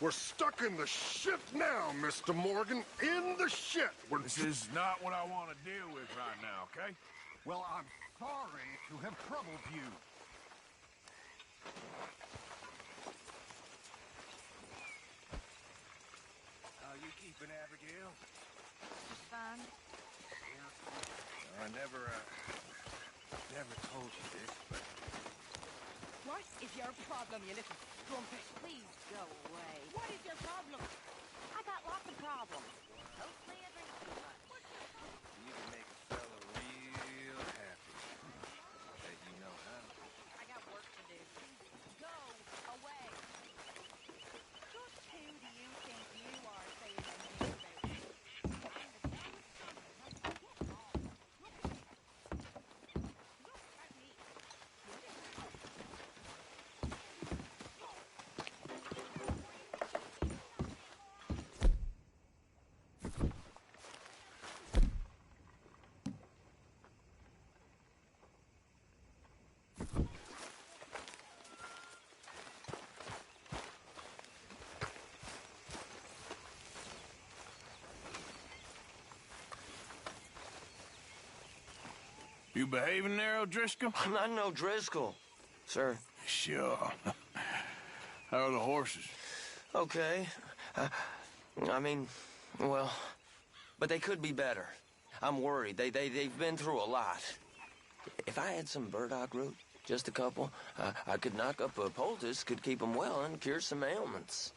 We're stuck in the shit now, Mr. Morgan. In the shit. This is not what I want to deal with right now, okay? Well, I'm sorry to have troubled you. How you keeping, Abigail? Just fine. I never told you this, but What is your problem, you little strumpet? Please go away. What is your problem? I got lots of problems. Mostly I drink too much. you can make a fella real happy. I bet you know how. I got work to do. Go away. Just who do you think you are saying I'm here about? I'm the dumbest person. Get off. Look at me. You behaving there, O'Driscoll? I'm not no Driscoll, sir. Sure. How are the horses? Okay. I mean, well, but they could be better. I'm worried. They've been through a lot. If I had some burdock root, just a couple, I could knock up a poultice, could keep them well, and cure some ailments.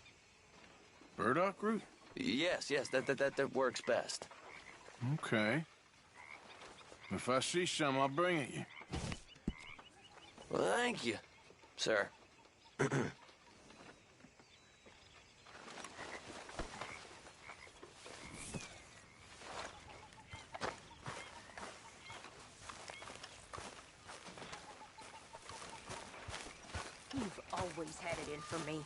Burdock root? Yes, that works best. Okay. If I see some, I'll bring it you. Well, thank you, sir. You've always had it in for me.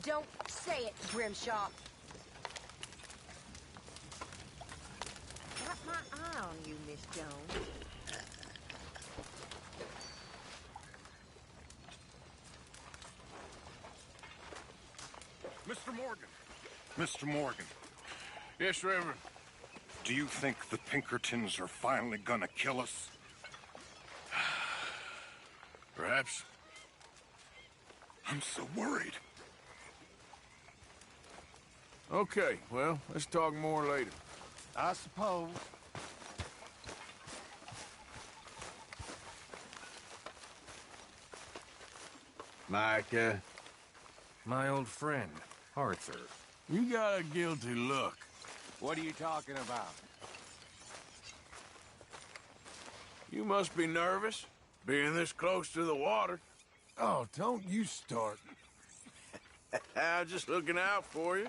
Don't say it, Grimshaw. Got my eye on you, Miss Jones. Mr. Morgan. Mr. Morgan, Yes, Reverend. do you think the Pinkertons are finally gonna kill us? Perhaps. I'm so worried. Okay, well, let's talk more later. I suppose. Micah. My old friend, Arthur. You got a guilty look. What are you talking about? You must be nervous, being this close to the water. Oh, don't you start. I'm just looking out for you.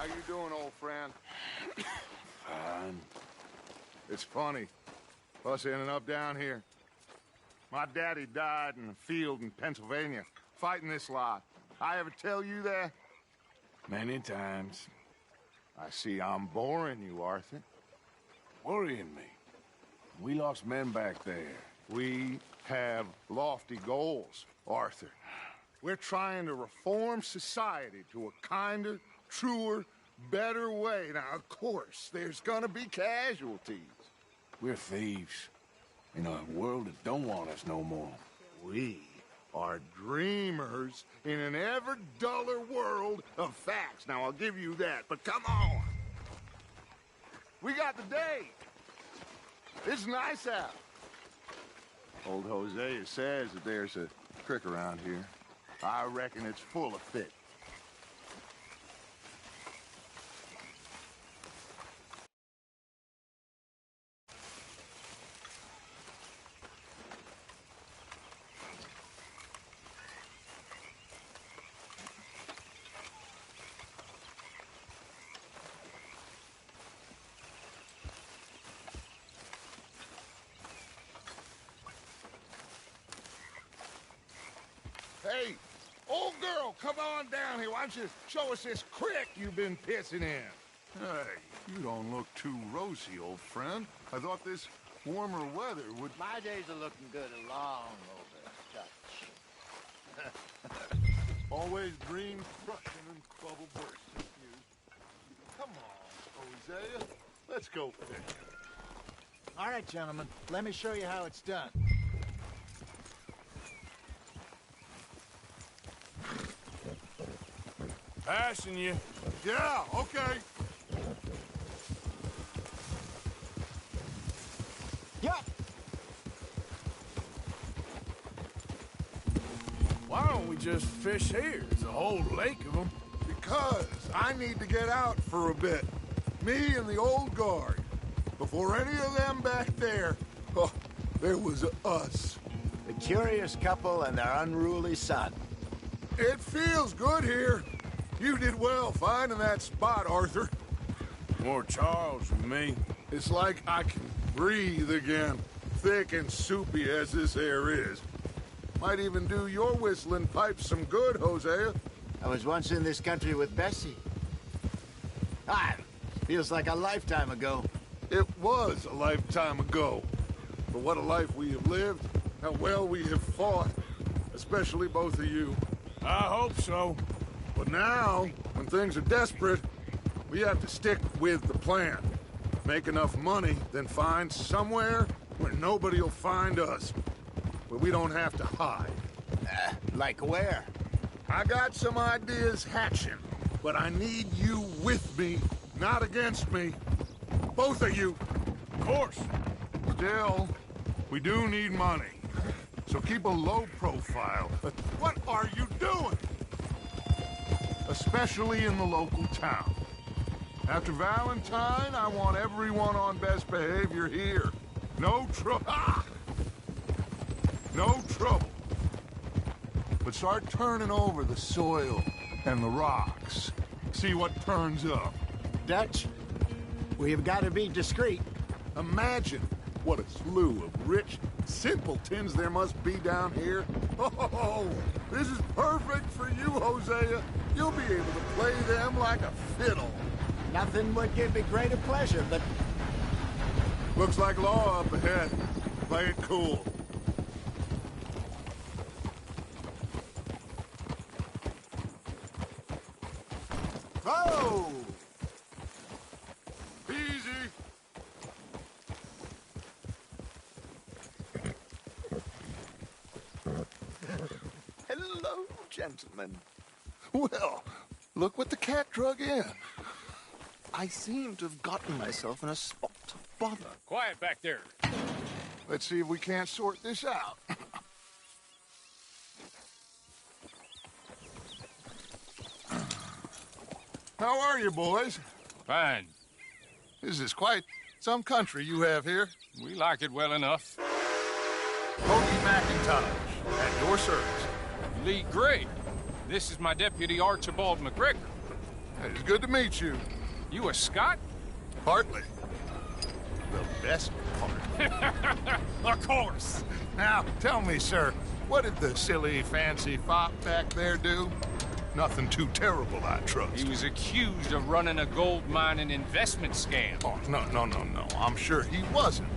you doing, old friend? Fine. It's funny. Us ending up down here. My daddy died in a field in Pennsylvania, fighting this lot. I ever tell you that? Many times. I see I'm boring you, Arthur. Worrying me. We lost men back there. We have lofty goals, Arthur. We're trying to reform society to a kinder, truer, better way. Now, of course, there's gonna be casualties. We're thieves. In a world that don't want us no more. We are dreamers in an ever duller world of facts. Now, I'll give you that, but come on. We got the day. It's nice out. Old Hosea says that there's a creek around here. I reckon it's full of fish. Hey, old girl, come on down here. Why don't you show us this creek you've been pissing in? Hey, you don't look too rosy, old friend. I thought this warmer weather would... My days are looking good along over Dutch. Always dream crushing and bubble bursting, you. Come on, Hosea. Let's go fishing. All right, gentlemen, let me show you how it's done. Passing you. Yeah, okay. Yep. Why don't we just fish here? There's a whole lake of them. Because I need to get out for a bit. Me and the old guard. Before any of them back there, oh, there was us. The curious couple and their unruly son. It feels good here. You did well finding that spot, Arthur. More Charles than me. It's like I can breathe again, thick and soupy as this air is. Might even do your whistling pipes some good, Hosea. I was once in this country with Bessie. Feels like a lifetime ago. It was a lifetime ago. But what a life we have lived, how well we have fought, especially both of you. I hope so. But now, when things are desperate, we have to stick with the plan. Make enough money, then find somewhere where nobody will find us. Where we don't have to hide. Like where? I got some ideas hatching, but I need you with me, not against me. Both of you. Of course. Still, we do need money. So keep a low profile. What are you doing? Especially in the local town. After Valentine, I want everyone on best behavior here. No trouble. No trouble. But start turning over the soil and the rocks. See what turns up. Dutch, we've got to be discreet. Imagine what a slew of rich simpletons there must be down here. Oh, this is perfect for you, Hosea. You'll be able to play them like a fiddle. Nothing would give me greater pleasure, but... Looks like law up ahead. Play it cool. Oh! Easy. Hello, gentlemen. Well, look what the cat drug in. I seem to have gotten myself in a spot of bother. Quiet back there. Let's see if we can't sort this out. How are you, boys? Fine. This is quite some country you have here. We like it well enough. Cody McIntosh, at your service. Lee Gray. This is my deputy, Archibald McGregor. It's good to meet you. You a Scot? Partly. The best part. Of course. Now, tell me, sir, what did the silly, fancy fop back there do? Nothing too terrible, I trust. He was accused of running a gold mining investment scam. Oh, no. I'm sure he wasn't.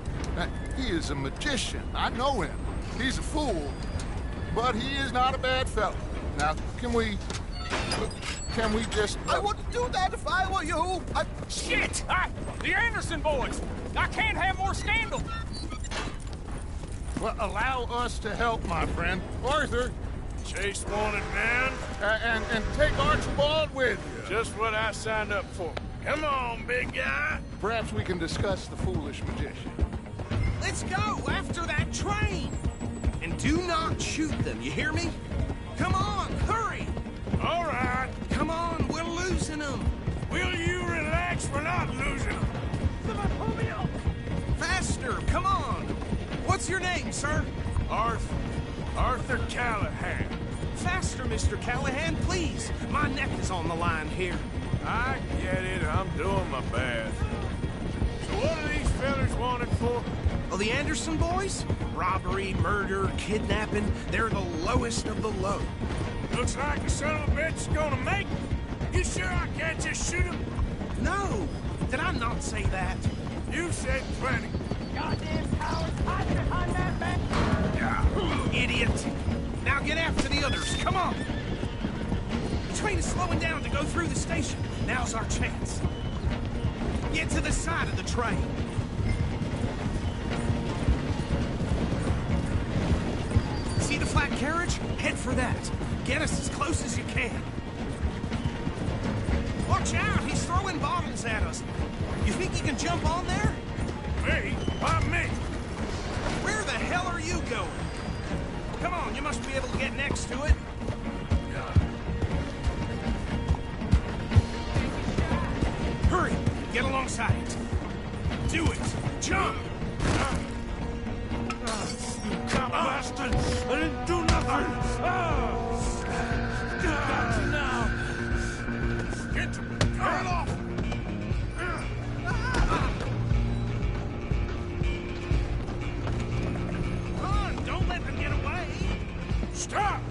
He is a magician. I know him. He's a fool, but he is not a bad fellow. Now, can we just... I wouldn't do that if I were you. Shit! The Anderson boys! I can't have more scandal! Well, allow us to help, my friend. Arthur, Chase wanted man. and take Archibald with you. Just what I signed up for. Come on, big guy. Perhaps we can discuss the foolish magician. Let's go after that train! And do not shoot them, you hear me? Come on, hurry! All right. Come on, we're losing them! Will you relax? We're not losing them. Faster, come on! What's your name, sir? Arthur Callahan. Faster, Mr. Callahan, please! My neck is on the line here. I get it. I'm doing my best. So what are these fellas wanted for? Oh, the Anderson boys? Robbery, murder, kidnapping. They're the lowest of the low. Looks like the son of a bitch is gonna make it. You sure I can't just shoot him? No! Did I not say that? You said plenty. Goddamn cowards, hide behind that back. Idiot! Now get after the others, come on! The train is slowing down to go through the station. Now's our chance. Get to the side of the train. See the flat carriage? Head for that. Get us as close as you can. Watch out, he's throwing bottles at us. You think you can jump on there? Me? Why me? Where the hell are you going? Come on, you must be able to get next to it. Hurry, get alongside it. Do it, jump! You cop bastard! I didn't do nothing! Got you now! Get it off! Run, don't let them get away! Stop!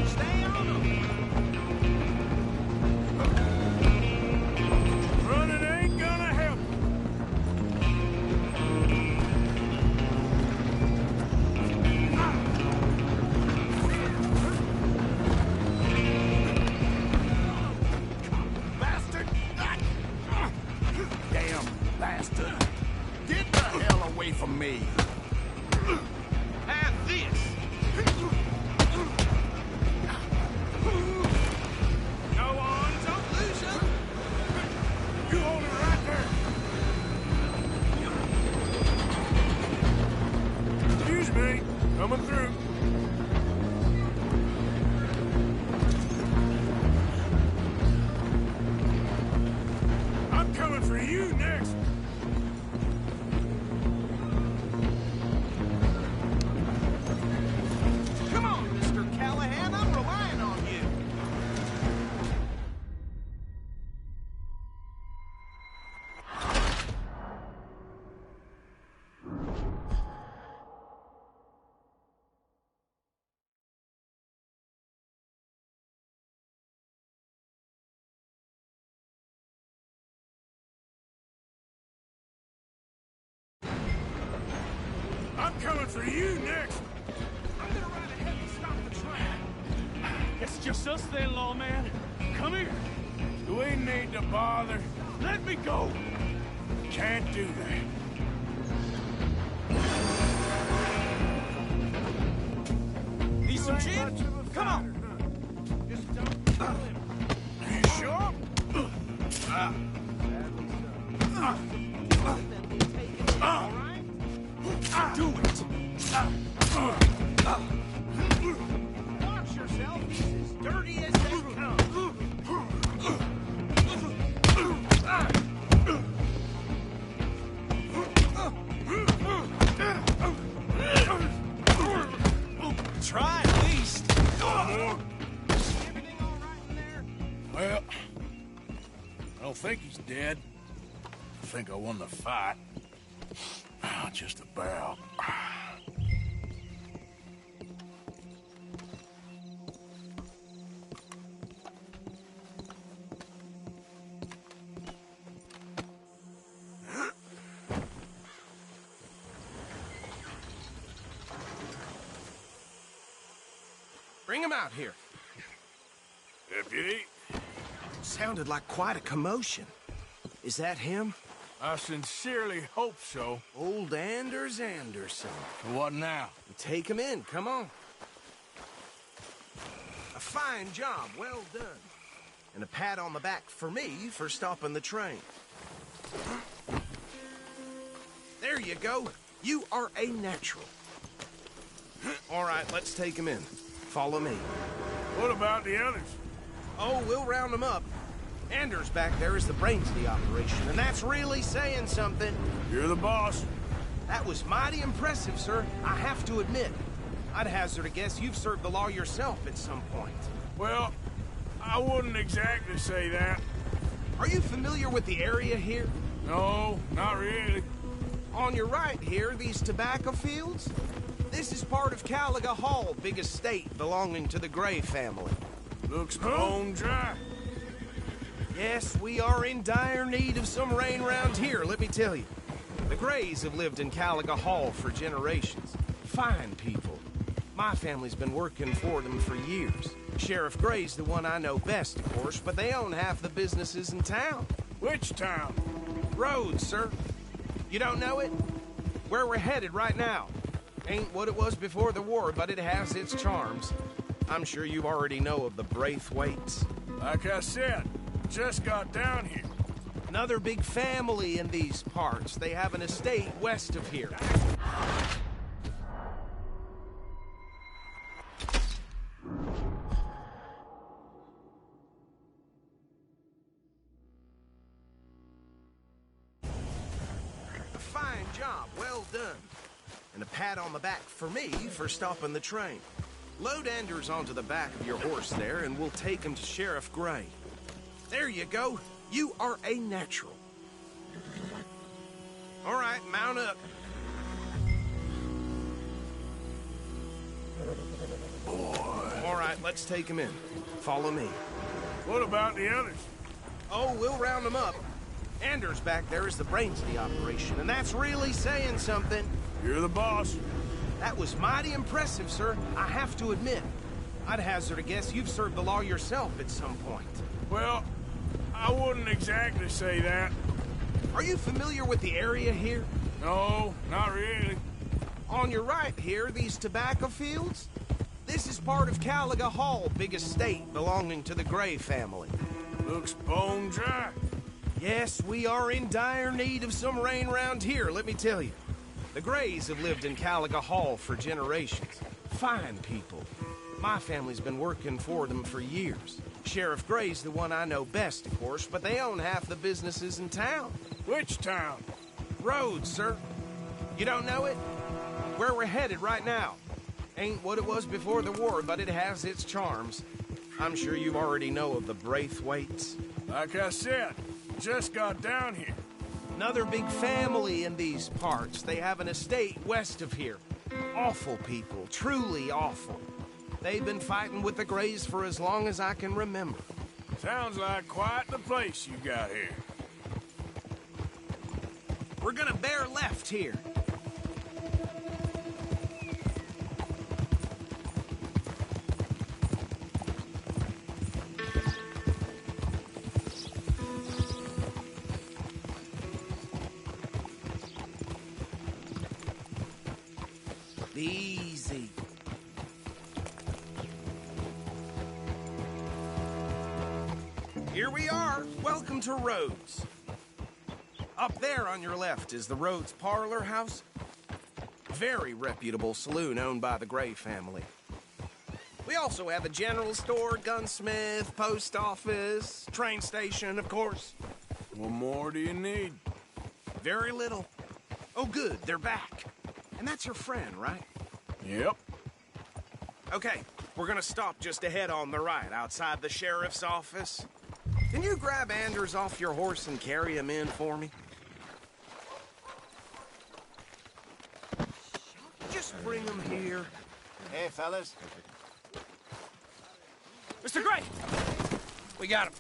Stay on them! Running ain't gonna help. Bastard! Damn bastard! Get the hell away from me! Have this! Go on, don't lose them! You hold it right there. Excuse me. Coming through. I'm coming for you next. Come on, Mr. Callahan, I'm relying on you. I'm coming for you next. I'm gonna ride ahead and stop the train. It's just us then, lawman. Come here. Do we need to bother? Let me go. Can't do that. Need some gin? Come on. Just don't kill him. You sure? Do it. Watch yourself. He's as dirty as they come. Well, I don't think he's dead. I think I won the fight. Just about. Bring him out here. Deputy, Sounded like quite a commotion. Is that him? I sincerely hope so. Old Anders Anderson. What now? Take him in, come on. A fine job, well done. And a pat on the back for me for stopping the train. There you go. You are a natural. All right, let's take him in. Follow me. What about the others? Oh, we'll round them up. Anders back there is the brains of the operation, and that's really saying something. You're the boss. That was mighty impressive, sir. I have to admit. I'd hazard a guess you've served the law yourself at some point. Well, I wouldn't exactly say that. Are you familiar with the area here? No, not really. On your right here, these tobacco fields? This is part of Caliga Hall, big estate belonging to the Gray family. Looks bone dry. Yes, we are in dire need of some rain round here, let me tell you. The Grays have lived in Caliga Hall for generations. Fine people. My family's been working for them for years. Sheriff Gray's the one I know best, of course, but they own half the businesses in town. Which town? Rhodes, sir. You don't know it? Where we're headed right now. Ain't what it was before the war, but it has its charms. I'm sure you already know of the Braithwaites. Like I said, just got down here. Another big family in these parts. They have an estate west of here. A fine job, well done. And a pat on the back for me for stopping the train. Load Anders onto the back of your horse there, and we'll take him to Sheriff Gray. There you go. You are a natural. All right, mount up. All right, let's take him in. Follow me. What about the others? Oh, we'll round them up. Anders back there is the brains of the operation, and that's really saying something. You're the boss. That was mighty impressive, sir. I have to admit. I'd hazard a guess you've served the law yourself at some point. Well, I wouldn't exactly say that. Are you familiar with the area here? No, not really. On your right here, these tobacco fields? This is part of Caliga Hall, big estate belonging to the Gray family. Looks bone dry. Yes, we are in dire need of some rain round here, let me tell you. The Grays have lived in Caliga Hall for generations. Fine people. My family's been working for them for years. Sheriff Gray's the one I know best, of course, but they own half the businesses in town. Which town? Rhodes, sir. You don't know it? Where we're headed right now. Ain't what it was before the war, but it has its charms. I'm sure you already know of the Braithwaites. Like I said, just got down here. Another big family in these parts. They have an estate west of here. Awful people, truly awful. They've been fighting with the Grays for as long as I can remember. Sounds like quite the place you got here. We're gonna bear left here. Easy. Here we are. Welcome to Rhodes. Up there on your left is the Rhodes Parlor House. Very reputable saloon owned by the Gray family. We also have a general store, gunsmith, post office, train station, of course. What more do you need? Very little. Oh, good, they're back. And that's your friend, right? Yep. Okay, we're gonna stop just ahead on the right, outside the sheriff's office. Can you grab Anders off your horse and carry him in for me? Just bring him here. Hey, fellas. Mr. Gray! We got him.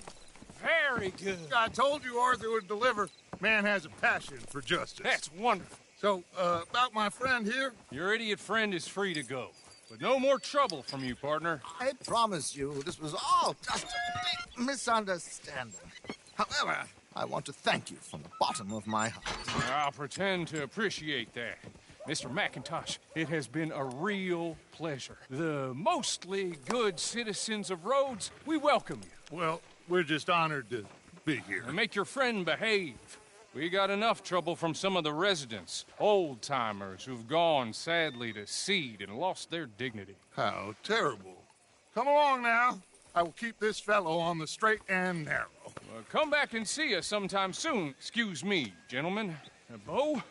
Very good. I told you Arthur would deliver. Man has a passion for justice. That's wonderful. So, about my friend here? Your idiot friend is free to go. But no more trouble from you, partner. I promise you this was all just a big misunderstanding. However, I want to thank you from the bottom of my heart. I'll pretend to appreciate that. Mr. McIntosh, it has been a real pleasure. The mostly good citizens of Rhodes, we welcome you. Well, we're just honored to be here. And make your friend behave. We got enough trouble from some of the residents, old-timers who've gone, sadly, to seed and lost their dignity. How terrible. Come along now. I will keep this fellow on the straight and narrow. Come back and see us sometime soon. Excuse me, gentlemen. Bo,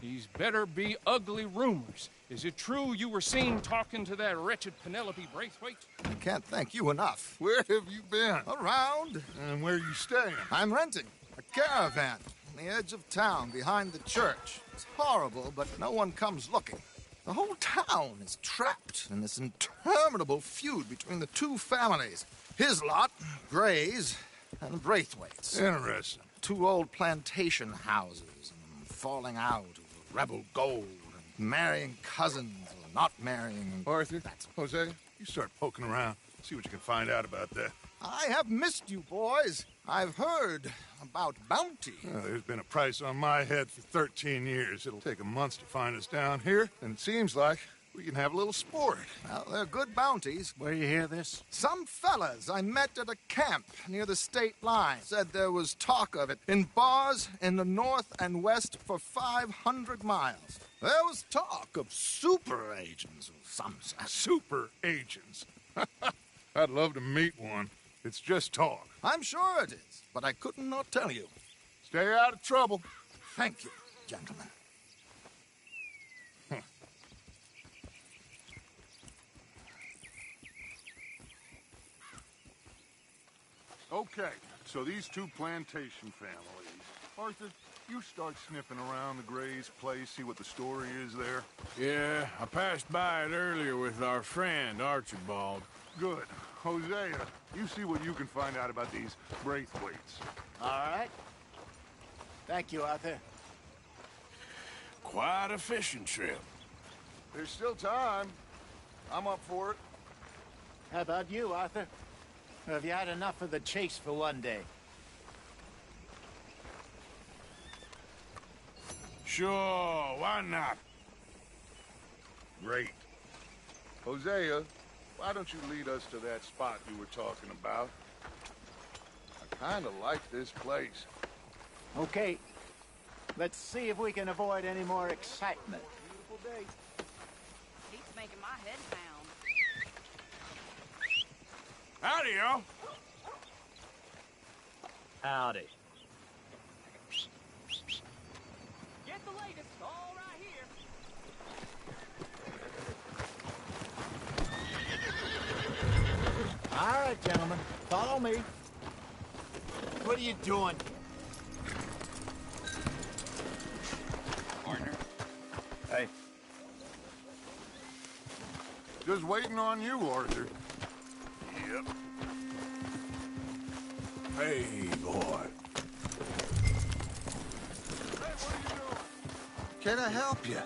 these better be ugly rumors. Is it true you were seen talking to that wretched Penelope Braithwaite? I can't thank you enough. Where have you been? Around. And where are you staying? I'm renting a caravan on the edge of town behind the church. It's horrible, but no one comes looking. The whole town is trapped in this interminable feud between the two families. His lot, Gray's, and Braithwaite's. Interesting. Two old plantation houses, and falling out over rebel gold, and marrying cousins or not marrying. Arthur, Hosea, you start poking around. See what you can find out about that. I have missed you, boys. I've heard about bounty. Well, there's been a price on my head for 13 years. It'll take a month to find us down here, and it seems like we can have a little sport. Well, they're good bounties. Where you hear this? Some fellas I met at a camp near the state line said there was talk of it in bars in the north and west for 500 miles. There was talk of super agents of some sort. Super agents. I'd love to meet one. It's just talk. I'm sure it is, but I couldn't not tell you. Stay out of trouble. Thank you, gentlemen. Okay, so these two plantation families. Arthur, you start sniffing around the Gray's place, see what the story is there. Yeah, I passed by it earlier with our friend, Archibald. Good. Hosea, you see what you can find out about these Braithwaites. All right. Thank you, Arthur. Quite a fishing trip. There's still time. I'm up for it. How about you, Arthur? Or have you had enough of the chase for one day? Sure, why not? Great. Hosea, why don't you lead us to that spot you were talking about? I kind of like this place. Okay. Let's see if we can avoid any more excitement. Beautiful day. Keeps making my head pound. Howdy, y'all. Howdy. Get the latest, all right here. All right, gentlemen. Follow me. What are you doing? Partner. Hey. Just waiting on you, Arthur. Yep. Hey, boy. Hey, what are you doing? Can I help you?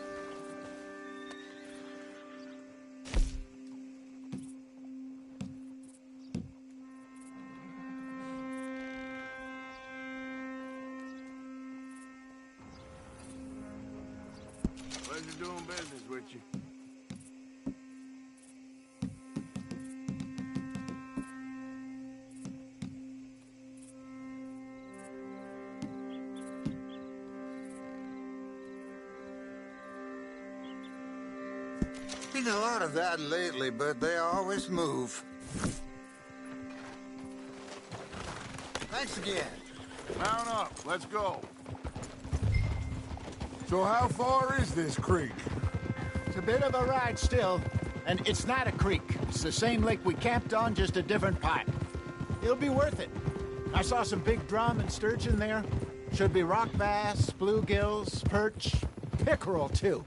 Pleasure doing business with you. Been a lot of that lately, but they always move. Thanks again. Mount up. Let's go. So how far is this creek? It's a bit of a ride still. And it's not a creek. It's the same lake we camped on, just a different pipe. It'll be worth it. I saw some big drum and sturgeon there. Should be rock bass, bluegills, perch, pickerel, too.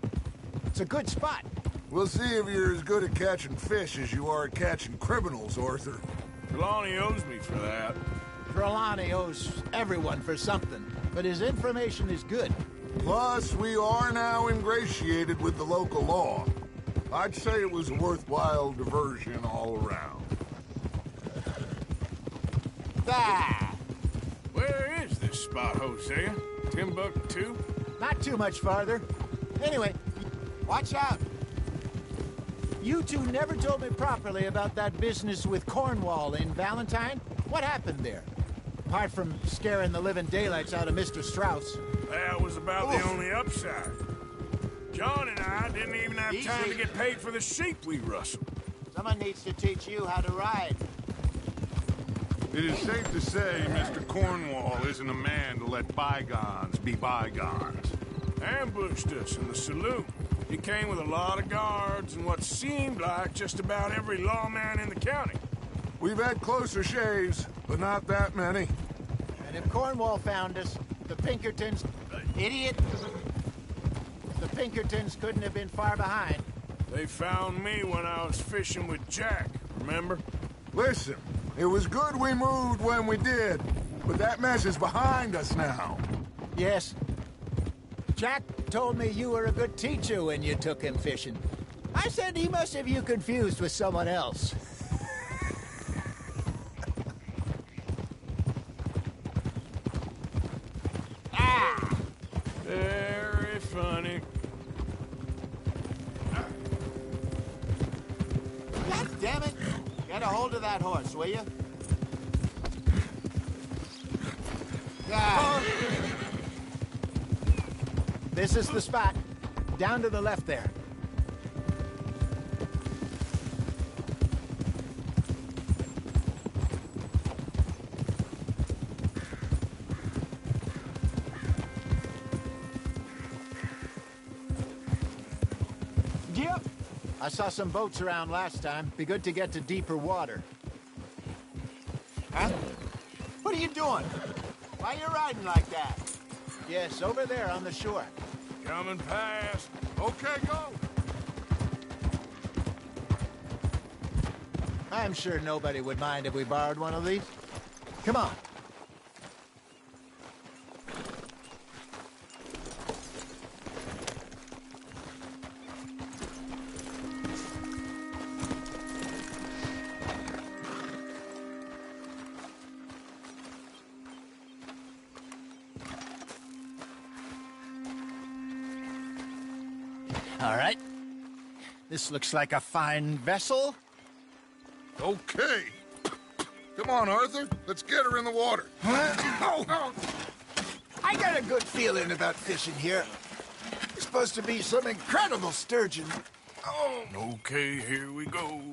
It's a good spot. We'll see if you're as good at catching fish as you are at catching criminals, Arthur. Trelawney owes me for that. Trelawney owes everyone for something, but his information is good. Plus, we are now ingratiated with the local law. I'd say it was a worthwhile diversion all around. Ah! Where is this spot, Hosea? Timbuktu? Not too much farther. Anyway, watch out. You two never told me properly about that business with Cornwall in Valentine. What happened there? Apart from scaring the living daylights out of Mr. Strauss. That was about the only upside. John and I didn't even have time to get paid for the sheep we rustled. Someone needs to teach you how to ride. It is safe to say Mr. Cornwall isn't a man to let bygones be bygones. Ambushed us in the saloon. He came with a lot of guards and what seemed like just about every lawman in the county. We've had closer shaves, but not that many. And if Cornwall found us, the Pinkertons... Idiot! The Pinkertons couldn't have been far behind. They found me when I was fishing with Jack, remember? Listen, it was good we moved when we did, but that mess is behind us now. Yes. Jack told me you were a good teacher when you took him fishing. I said he must have you confused with someone else. Ah! Very funny. God damn it! Get a hold of that horse, will you? Ah. This is the spot. Down to the left there. Yep. I saw some boats around last time. Be good to get to deeper water. Huh? What are you doing? Why are you riding like that? Yes, over there on the shore. Coming past. Okay, go. I'm sure nobody would mind if we borrowed one of these. Come on. All right. This looks like a fine vessel. Okay. Come on, Arthur. Let's get her in the water. I got a good feeling about fishing here. It's supposed to be some incredible sturgeon. Oh. Okay, here we go.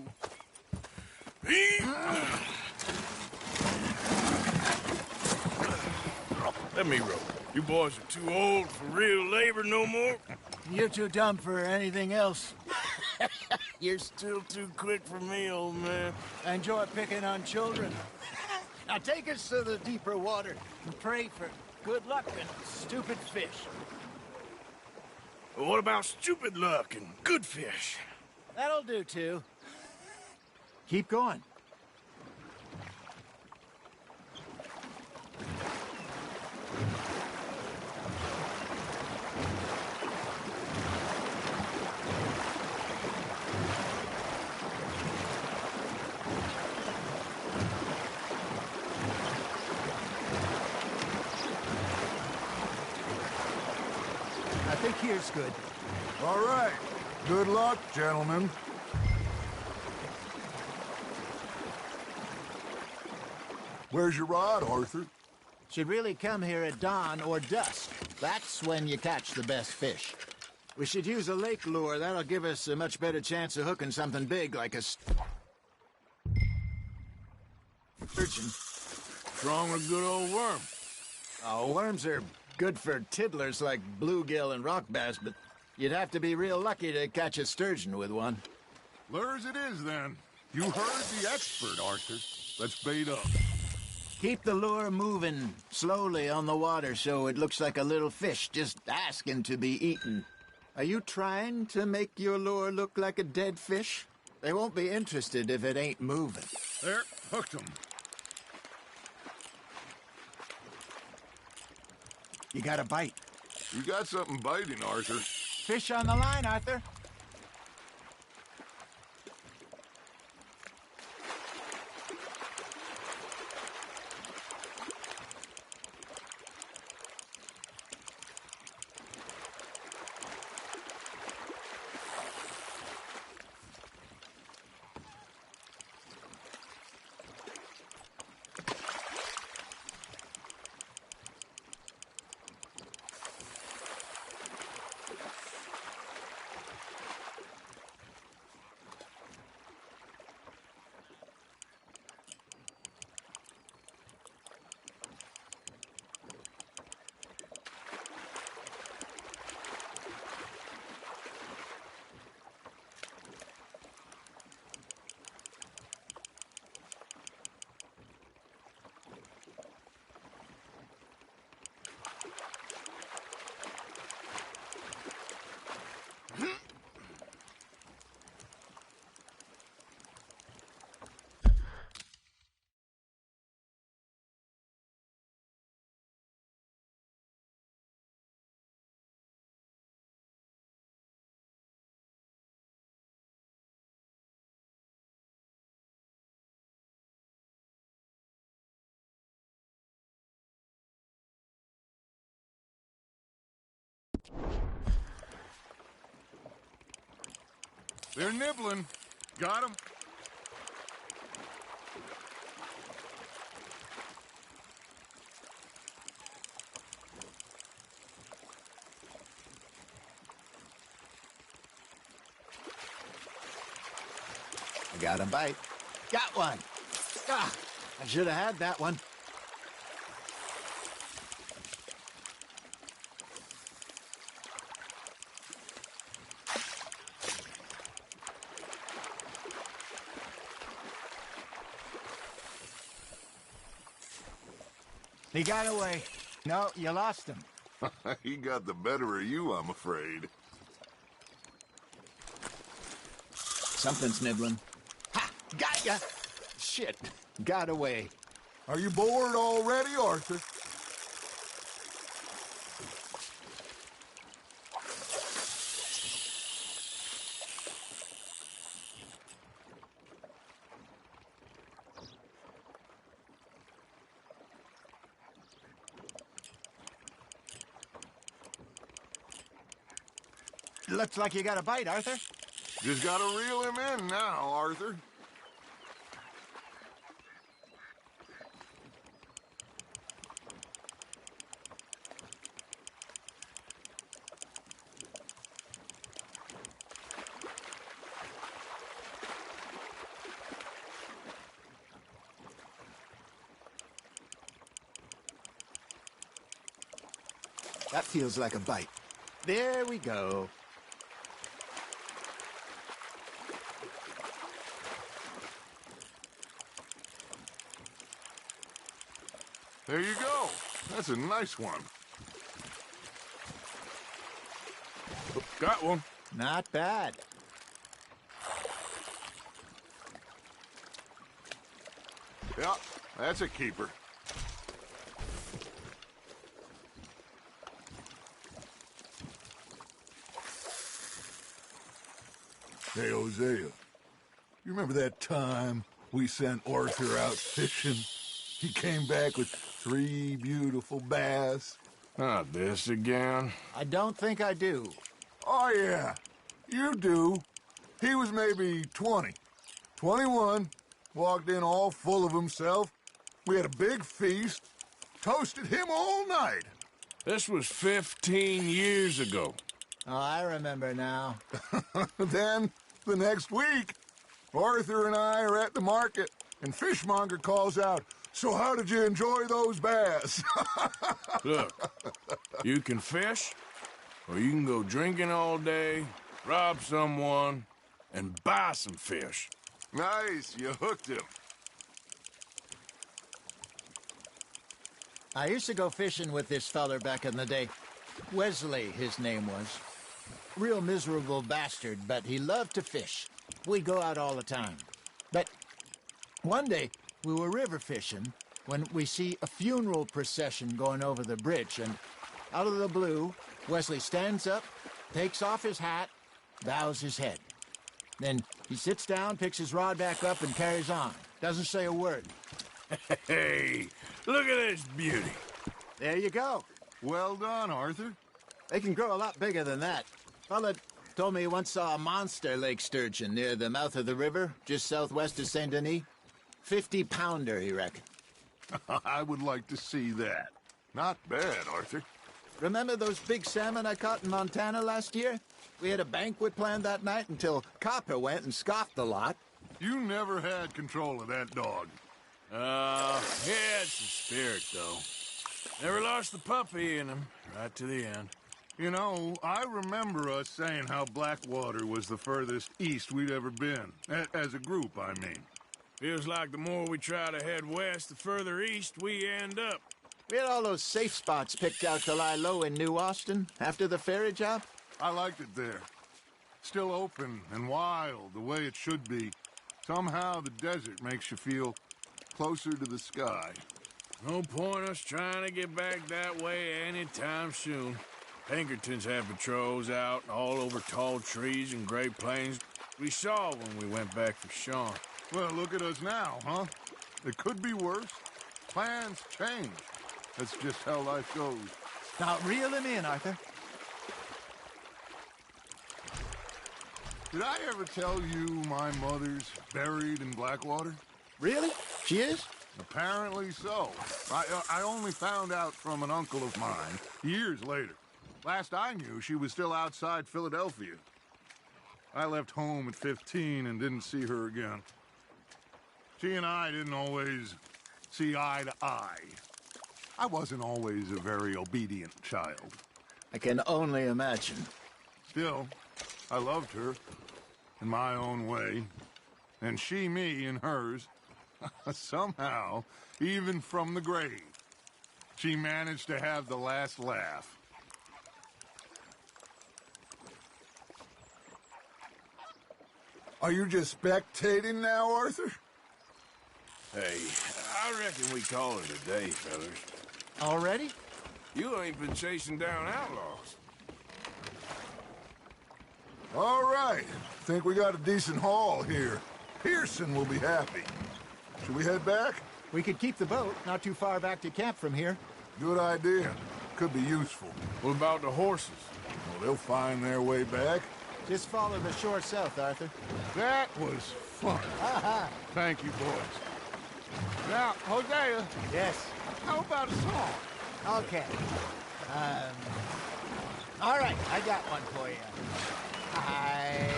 Let me row. You boys are too old for real labor no more. You're too dumb for anything else. You're still too quick for me, old man. I enjoy picking on children. Now take us to the deeper water and pray for good luck and stupid fish. Well, what about stupid luck and good fish? That'll do, too. Keep going. I think here's good. All right. Good luck, gentlemen. Where's your rod, Arthur? Should really come here at dawn or dusk. That's when you catch the best fish. We should use a lake lure. That'll give us a much better chance of hooking something big like a sturgeon. Strong a good old worm. Oh, worms are good for tiddlers like bluegill and rock bass, but you'd have to be real lucky to catch a sturgeon with one. Lures it is, then. You heard the expert, Arthur. Let's bait up. Keep the lure moving slowly on the water so it looks like a little fish just asking to be eaten. Are you trying to make your lure look like a dead fish? They won't be interested if it ain't moving. There, hooked him. You got a bite. You got something biting, Arthur. Fish on the line, Arthur. They're nibbling. Got him? I got a bite. Got one. Ah, I should have had that one. He got away. No, you lost him. He got the better of you, I'm afraid. Something's nibbling. Ha! Got ya! Shit. Got away. Are you bored already, Arthur? Looks like you got a bite, Arthur. Just gotta reel him in now, Arthur. That feels like a bite. There we go. There you go. That's a nice one. Got one. Not bad. Yeah, that's a keeper. Hey, Hosea, you remember that time we sent Arthur out fishing? He came back with 3 beautiful bass. Not this again. I don't think I do. Oh, yeah, you do. He was maybe 20, 21, walked in all full of himself. We had a big feast, toasted him all night. This was 15 years ago. Oh, I remember now. Then, the next week, Arthur and I are at the market, and Fishmonger calls out, "So how did you enjoy those bass?" Look, you can fish, or you can go drinking all day, rob someone, and buy some fish. Nice, you hooked him. I used to go fishing with this feller back in the day. Wesley, his name was. Real miserable bastard, but he loved to fish. We'd go out all the time. But one day, we were river fishing when we see a funeral procession going over the bridge, and out of the blue, Wesley stands up, takes off his hat, bows his head. Then he sits down, picks his rod back up, and carries on. Doesn't say a word. Hey, look at this beauty. There you go. Well done, Arthur. They can grow a lot bigger than that. Fella told me he once saw a monster lake sturgeon near the mouth of the river, just southwest of Saint Denis. 50-pounder, he reckoned. I would like to see that. Not bad, Arthur. Remember those big salmon I caught in Montana last year? We had a banquet planned that night until Copper went and scoffed the lot. You never had control of that dog. He had some spirit, though. Never lost the puppy in him, right to the end. You know, I remember us saying how Blackwater was the furthest east we'd ever been. As a group, I mean. Feels like the more we try to head west, the further east we end up. We had all those safe spots picked out to lie low in New Austin after the ferry job. I liked it there. Still open and wild, the way it should be. Somehow the desert makes you feel closer to the sky. No point us trying to get back that way anytime soon. Pinkertons have patrols out all over tall trees and Great Plains. We saw when we went back for Sean. Well, look at us now, huh? It could be worse. Plans change. That's just how life goes. Now, reel him in, Arthur. Did I ever tell you my mother's buried in Blackwater? Really? She is? Apparently so. I only found out from an uncle of mine years later. Last I knew, she was still outside Philadelphia. I left home at 15 and didn't see her again. She and I didn't always see eye to eye. I wasn't always a very obedient child. I can only imagine. Still, I loved her in my own way, and she me in hers. Somehow, even from the grave, she managed to have the last laugh. Are you just spectating now, Arthur? Hey, I reckon we call it a day, fellas. Already? You ain't been chasing down outlaws. All right. Think we got a decent haul here. Pearson will be happy. Should we head back? We could keep the boat not too far back to camp from here. Good idea. Could be useful. What about the horses? Well, they'll find their way back. Just follow the shore south, Arthur. That was fun. Thank you, boys. Now, Hosea. Yes. How about a song? Okay. All right, I got one for you. I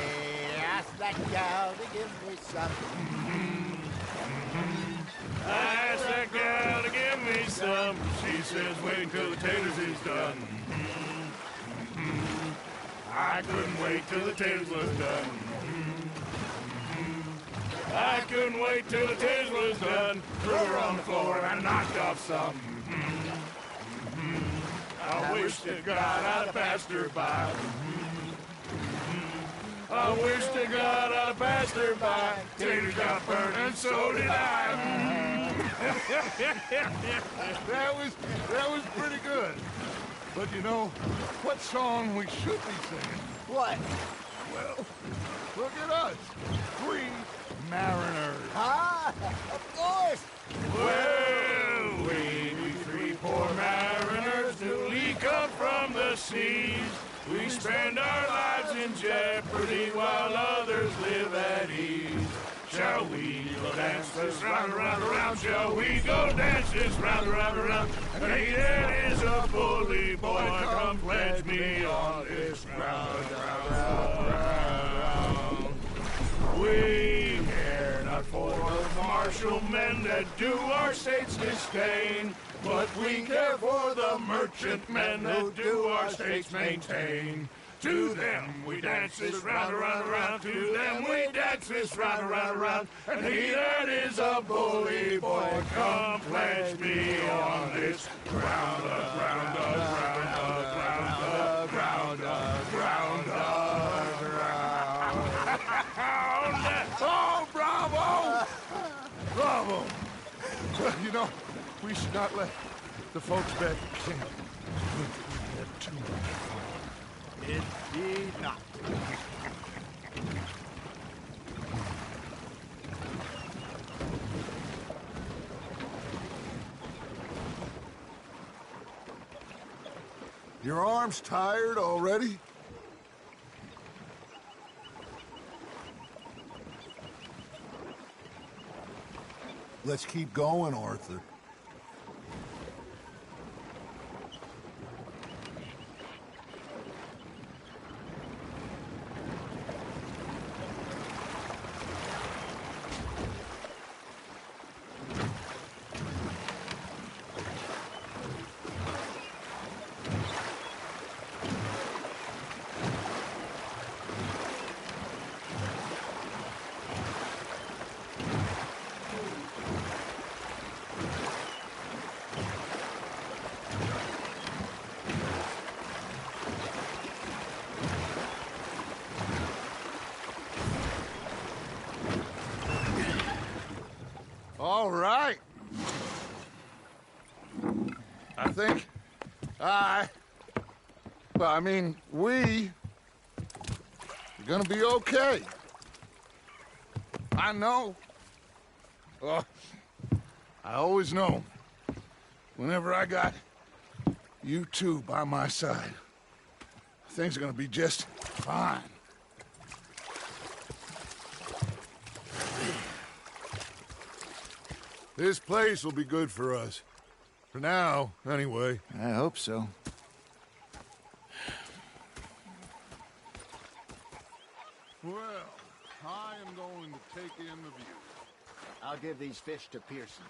asked that gal to give me some. I asked that gal to give me some. She says, wait till the taters is done. I couldn't wait till the taters was done. I couldn't wait till the taters was done. Threw her on the floor and I knocked off some. I wish to God I'd have passed her by. I wish to God I'd have passed her by. Taters got burned and so did I. That was pretty good. But you know, what song we should be singing? What? Well, look at us. 3 mariners. Ah, of course. Well, we 3 poor mariners newly come from the seas. We spend our lives in jeopardy while others live at ease. Shall we go dance this round, around, around? Shall we go dance this round, around, around? Hayden is a bully boy, come pledge me on this round, round. We care not for the martial men that do our state's disdain, but we care for the merchant men that do our states maintain. To them we dance this round, around, around. To them we dance this round, around, around. And he that is a bully boy, come pledge me on this ground, ground, ground, ground, ground, ground, ground. Oh, bravo! Bravo! You know, we should not let the folks back at camp have too much fun. Indeed not. Your arm's tired already? Let's keep going, Arthur. All right. I think we are gonna be okay. I know. I always know. Whenever I got you two by my side, things are gonna be just fine. This place will be good for us. For now, anyway. I hope so. Well, I am going to take in the view. I'll give these fish to Pearson.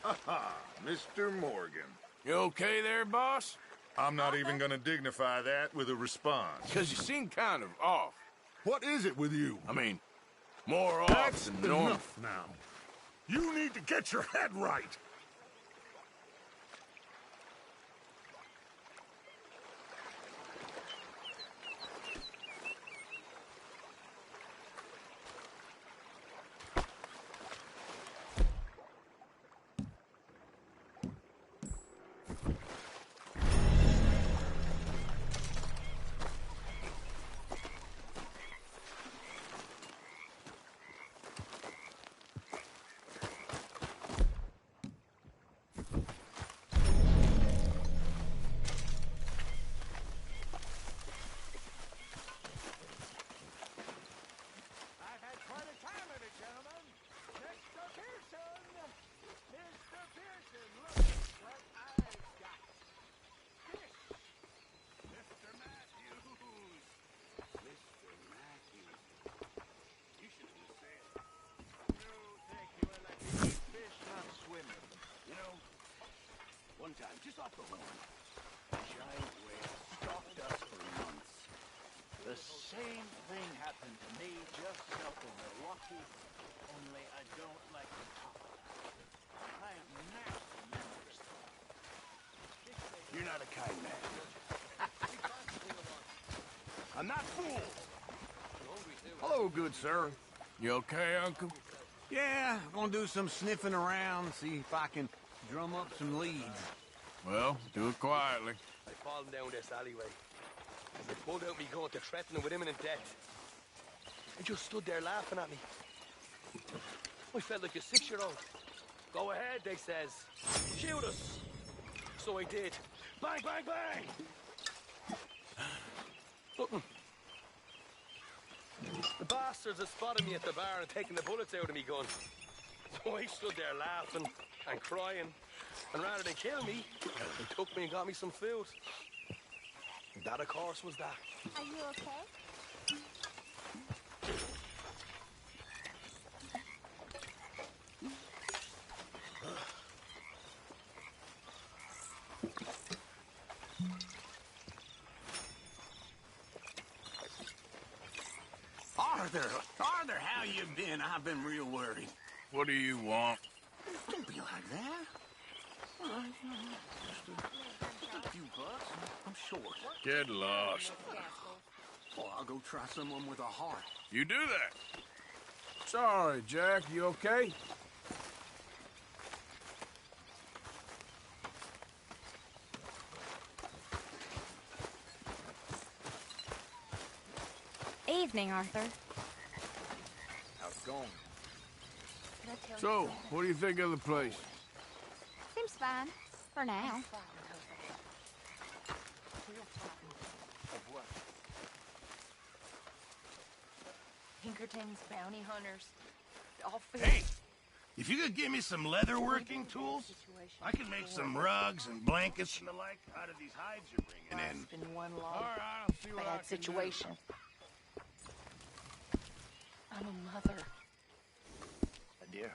Aha, Mr. Morgan. You okay there, boss? I'm not even gonna dignify that with a response. Because you seem kind of off. What is it with you? I mean, more off That's than normal. enough now. You need to get your head right. One time, just off the horn, a giant whale stalked us for months. The same thing happened to me just south of Milwaukee, only I don't like to talk about it. I am nasty memories. You're not a kind man. I'm not fooled. Hello, good sir. You okay, Uncle? Yeah, I'm gonna do some sniffing around, see if I can drum up some leads. Well, do it quietly. I fallen down this alleyway. As they pulled out me gun to threaten them with imminent death. I just stood there laughing at me. I felt like a 6-year-old. Go ahead, they says. Shoot us. So I did. Bang, bang, bang! Nothing. The bastards had spotted me at the bar and taken the bullets out of me gun. So I stood there laughing and crying. And rather than kill me, they took me and got me some food. That, of course, was that. Are you okay? Arthur, how you been? I've been real worried. What do you want? Don't be like that. All right, just a few bucks. I'm short. Get lost. Oh, I'll go try someone with a heart. You do that. Sorry, Jack. You okay? Evening, Arthur. How's it going? So, what do you think of the place? Seems fine. For now. Pinkerton's bounty hunters. All food. Hey, if you could give me some leather working tools, I could make some rugs and blankets and the like out of these hides you're bringing in. It's been one long All right, I'll see what I bad can do. situation. I'm a mother. My dear.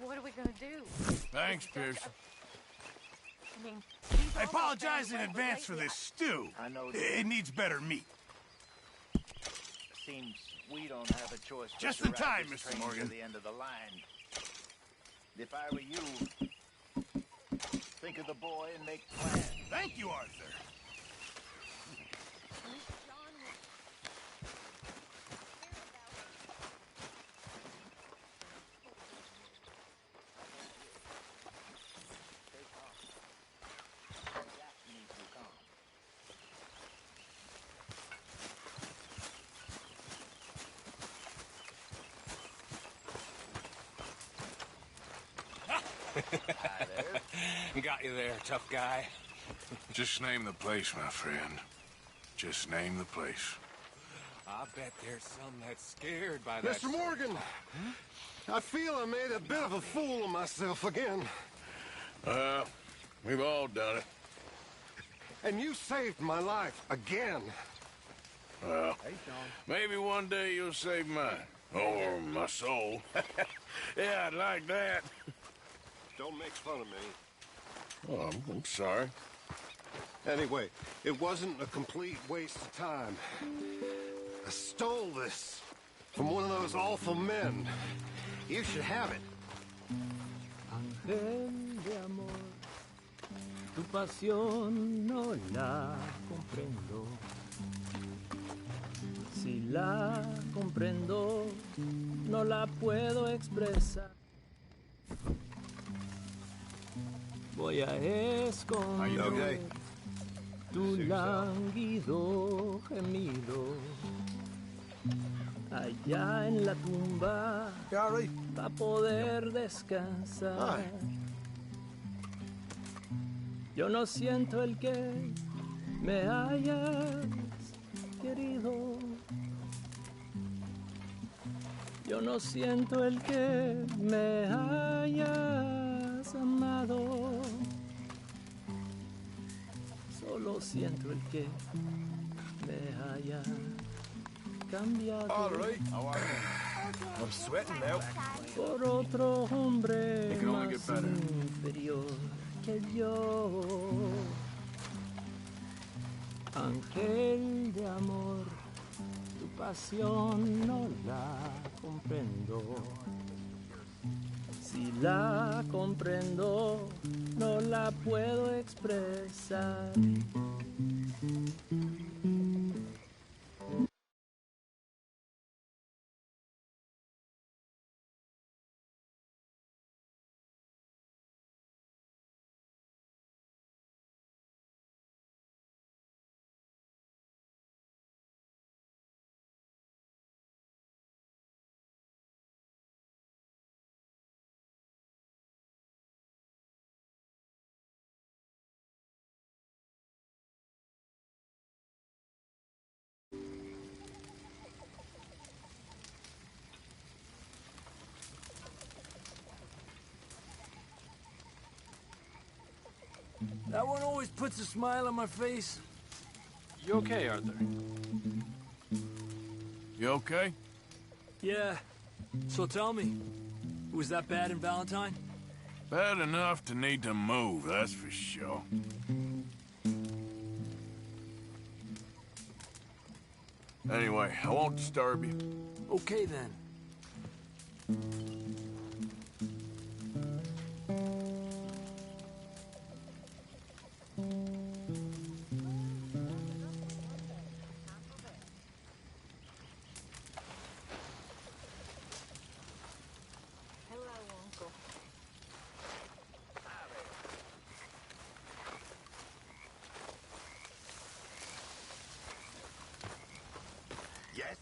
What are we gonna do? Thanks, Pierce. I mean, I apologize in advance for this stew. I know It needs better meat. Seems we don't have a choice but Just to in ride time, this Mr. train Morgan. to the end of the line. If I were you, think of the boy and make plans. Thank you, Arthur. Got you there, tough guy. Just name the place, my friend. Just name the place. I bet there's some that's scared by that. Mr. Morgan, I feel I made a bit of a fool of myself again. We've all done it. And you saved my life again. Well, maybe one day you'll save mine. Or my soul. Yeah, I'd like that. Don't make fun of me. Oh, I'm sorry. Anyway, it wasn't a complete waste of time. I stole this from one of those awful men. You should have it. Ángel de amor, tu pasión no la comprendo. Si la comprendo, no la puedo expresar. Voy a esconder tu lánguido gemido allá en la tumba para poder descansar. Yo no siento el que me hayas querido. Yo no siento el que me hayas amado. Solo siento el que me haya cambiado. All right. How are you? I'm sweating now. Por otro hombre It can only más get better. inferior que yo. Ángel de amor, tu pasión no la comprendo. Si la comprendo, no la puedo expresar. That one always puts a smile on my face. You okay, Arthur? You okay? Yeah. So tell me, was that bad in Valentine? Bad enough to need to move, that's for sure. Anyway, I won't disturb you. Okay, then. Hello, Uncle. Yes?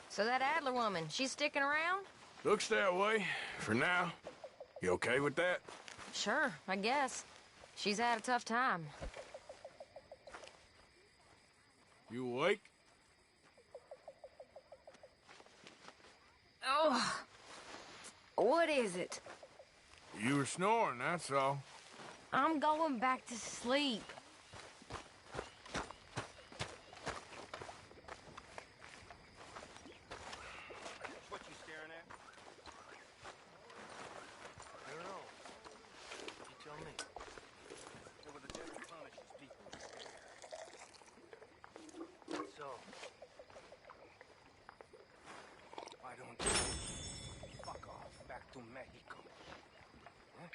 So that Adler woman, she's sticking around? Looks that way, for now. You okay with that? Sure, I guess. She's had a tough time. You awake? Oh, what is it? You were snoring, that's all. I'm going back to sleep. What you staring at? I don't know. You tell me. They were the devil punishes people. So, Why don't you fuck off back to Mexico? Huh?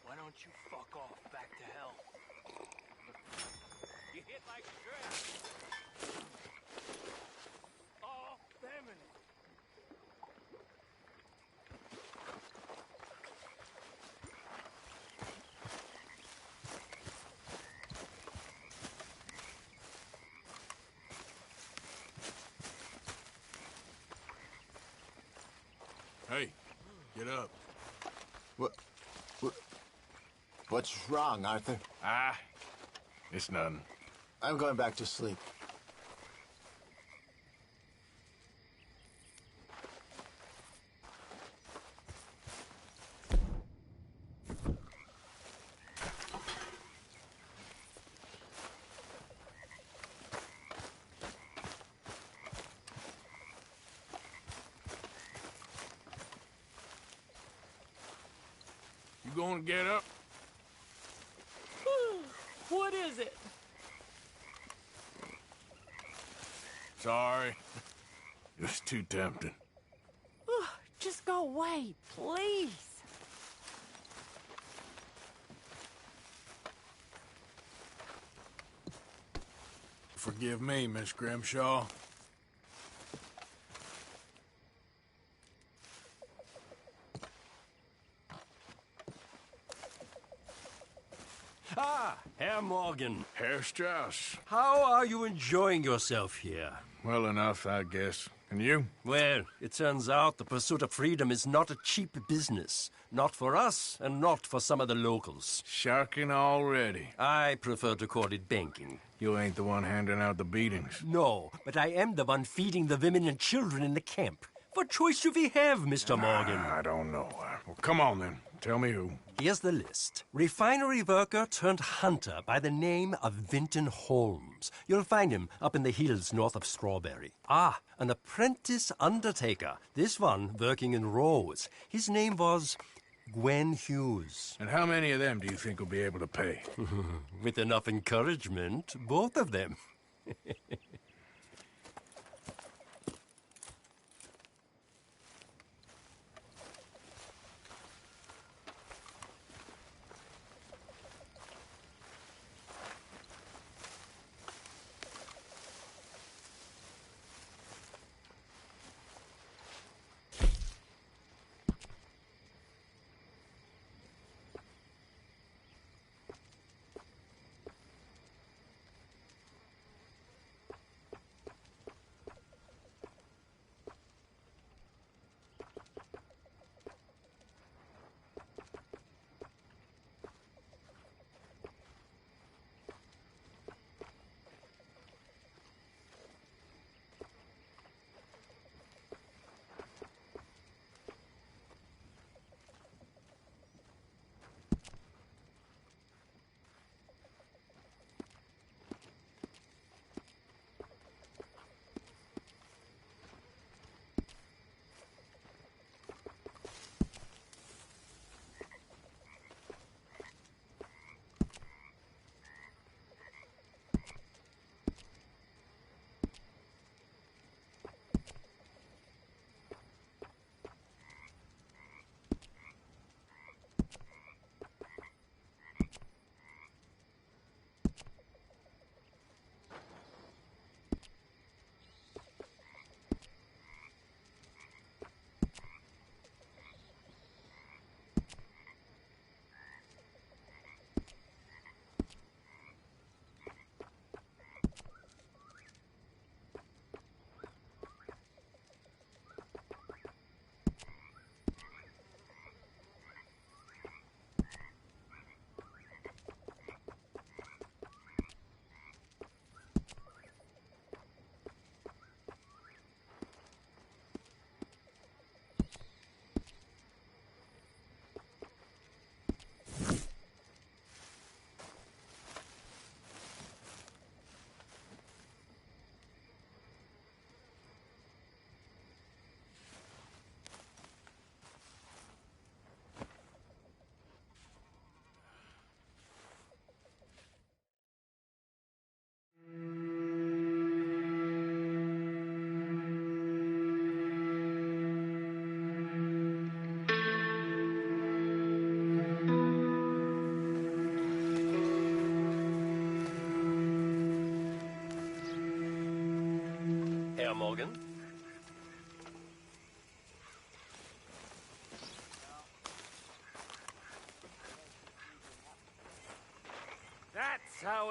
why don't you fuck off back to hell? You hit like a dress. Oh, feminine. Hey, get up. What's wrong, Arthur? Ah, it's nothing. I'm going back to sleep. You gonna get up? What is it? Sorry. It was too tempting. Just go away, please. Forgive me, Miss Grimshaw. Ah, Herr Morgan. Herr Strauss. How are you enjoying yourself here? Well enough, I guess. And you? Well, it turns out the pursuit of freedom is not a cheap business. Not for us, and not for some of the locals. Sharking already. I prefer to call it banking. You ain't the one handing out the beatings. No, but I am the one feeding the women and children in the camp. What choice do we have, Mr. Morgan? I don't know. Well, come on then. Tell me who. Here's the list. Refinery worker turned hunter by the name of Vinton Holmes. You'll find him up in the hills north of Strawberry. Ah, an apprentice undertaker. This one working in Rose. His name was Gwen Hughes. And how many of them do you think will be able to pay? With enough encouragement, both of them.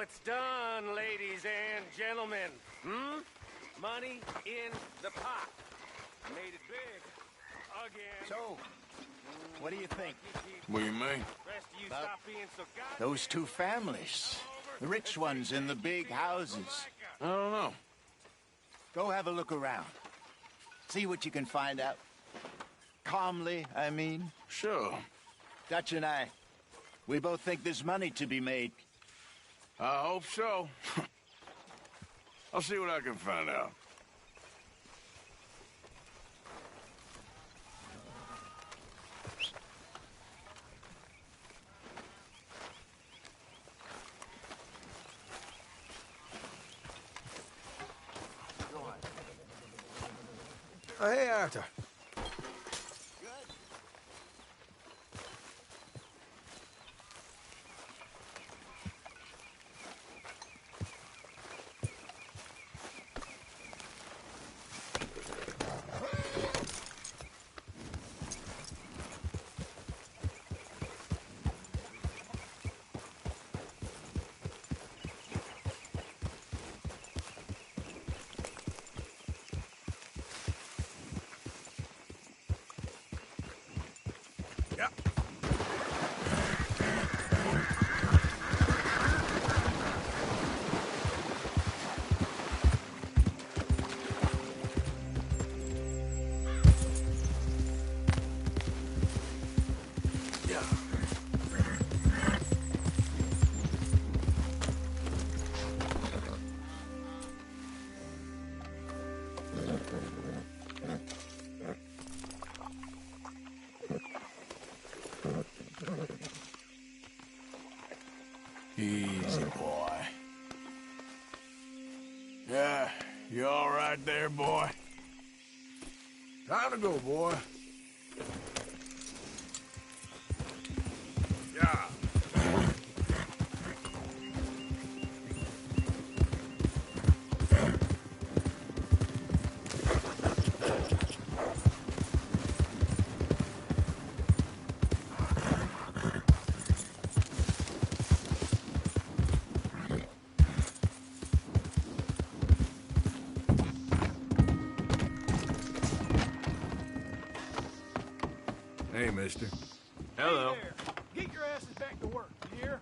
it's done, ladies and gentlemen. Money in the pot. Made it big. Again. So, what do you think? What do you mean? Rest of you stop being so goddamn... Those two families. The rich ones in the big houses. I don't know. Go have a look around. See what you can find out. Calmly, I mean. Sure. Dutch and I, we both think there's money to be made. I hope so. I'll see what I can find out. Oh, hey, Arthur. Easy, boy. Yeah, you all right there, boy? Time to go, boy. Hey, mister. Hello. Hey there. Get your asses back to work, you hear?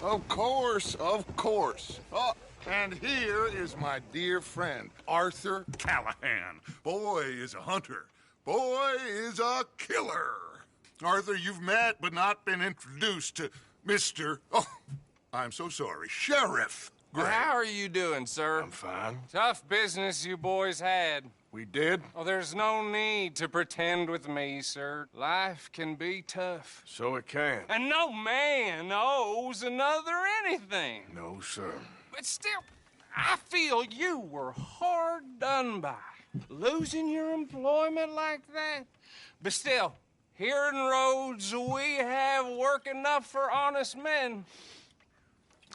Of course, of course. Oh, and here is my dear friend, Arthur Callahan. Boy is a hunter. Boy is a killer. Arthur, you've met but not been introduced to Mr. Oh, I'm so sorry. Sheriff Gray. How are you doing, sir? I'm fine. Tough business you boys had. We did? Oh, there's no need to pretend with me, sir. Life can be tough. So it can. And no man owes another anything. No, sir. But still, I feel you were hard done by. Losing your employment like that. But still, here in Rhodes, we have work enough for honest men.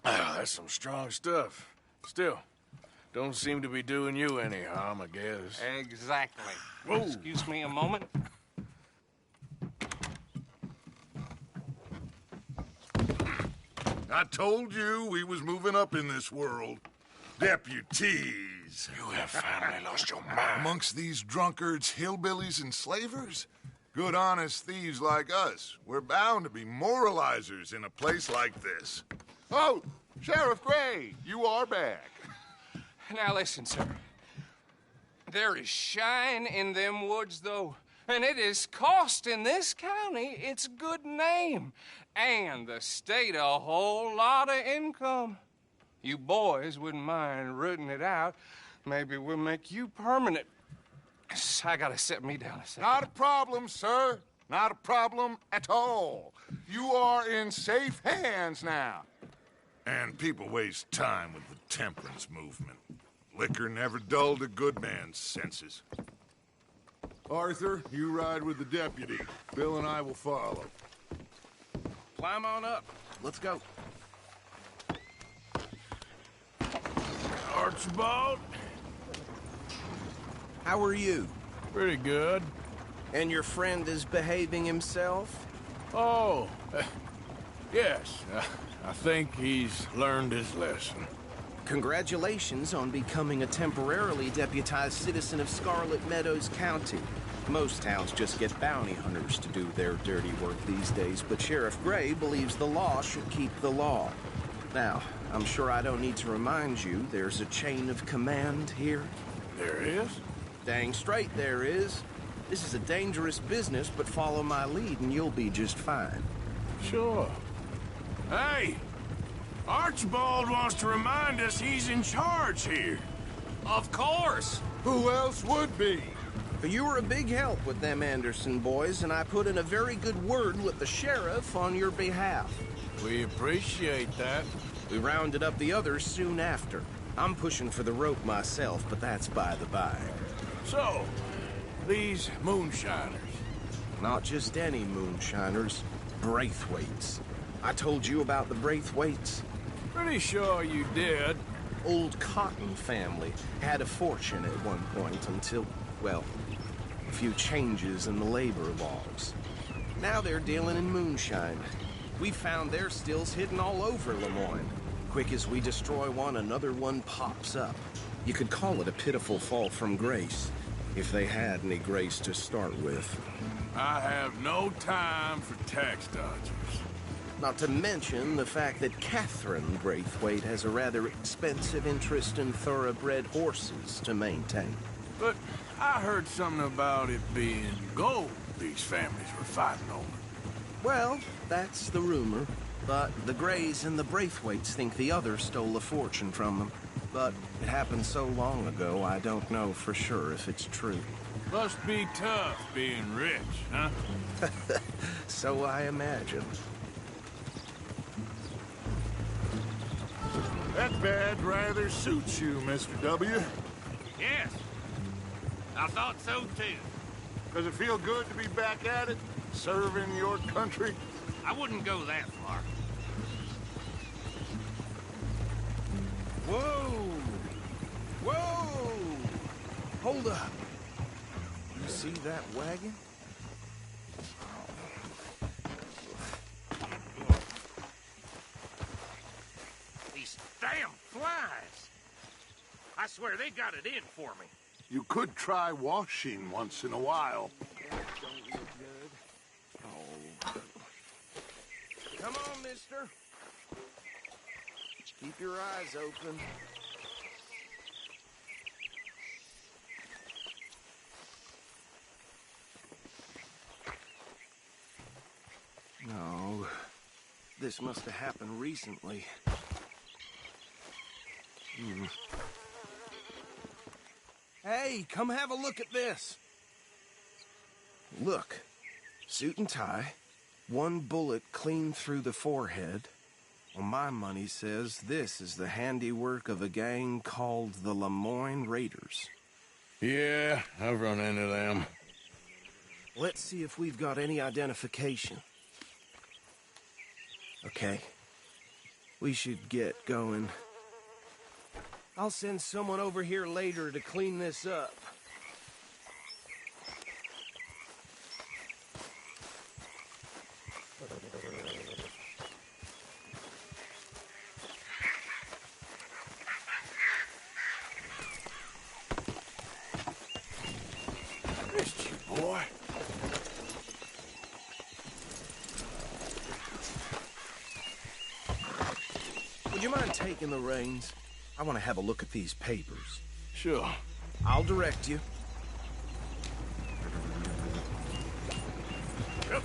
That's some strong stuff. Still, don't seem to be doing you any harm, I guess. Exactly. Whoa. Excuse me a moment. I told you we was moving up in this world. Deputies. You have finally lost your mind. Amongst these drunkards, hillbillies, and slavers? Good, honest thieves like us. We're bound to be moralizers in a place like this. Oh, Sheriff Gray, you are back. Now listen, sir. There is shine in them woods, though, and it is costing this county its good name and the state a whole lot of income. You boys wouldn't mind rooting it out. Maybe we'll make you permanent. I gotta set me down a second. Not a problem, sir. Not a problem at all. You are in safe hands now. And people waste time with the temperance movement. Liquor never dulled a good man's senses. Arthur, you ride with the deputy. Bill and I will follow. Climb on up. Let's go. Archibald? How are you? Pretty good. And your friend is behaving himself? Oh, yes. I think he's learned his lesson. Congratulations on becoming a temporarily deputized citizen of Scarlet Meadows County. Most towns just get bounty hunters to do their dirty work these days, but Sheriff Gray believes the law should keep the law. Now, I'm sure I don't need to remind you there's a chain of command here. There is? Dang straight there is. This is a dangerous business, but follow my lead and you'll be just fine. Sure. Hey! Archibald wants to remind us he's in charge here. Of course! Who else would be? You were a big help with them Anderson boys, and I put in a very good word with the sheriff on your behalf. We appreciate that. We rounded up the others soon after. I'm pushing for the rope myself, but that's by the by. So, these moonshiners. Not just any moonshiners, Braithwaites. I told you about the Braithwaites. Pretty sure you did. Old Cotton family had a fortune at one point until, well, a few changes in the labor laws. Now they're dealing in moonshine. We found their stills hidden all over Lemoyne. Quick as we destroy one, another one pops up. You could call it a pitiful fall from grace, if they had any grace to start with. I have no time for tax dodgers. Not to mention the fact that Catherine Braithwaite has a rather expensive interest in thoroughbred horses to maintain. But I heard something about it being gold these families were fighting over. Well, that's the rumor. But the Grays and the Braithwaites think the others stole a fortune from them. But it happened so long ago, I don't know for sure if it's true. Must be tough being rich, huh? So I imagine. That badge rather suits you, Mr. W. Yes. I thought so, too. Does it feel good to be back at it? Serving your country? I wouldn't go that far. Whoa! Whoa! Hold up. You see that wagon? These damn flies. I swear they got it in for me. You could try washing once in a while. Come on, mister. Keep your eyes open. No. This must have happened recently. Hey, come have a look at this. Look, suit and tie, one bullet clean through the forehead. Well, my money says this is the handiwork of a gang called the Lemoyne Raiders. Yeah, I've run into them. Let's see if we've got any identification. Okay. We should get going. I'll send someone over here later to clean this up. Missed you, boy. Would you mind taking the reins? I want to have a look at these papers. Sure. I'll direct you. Yep.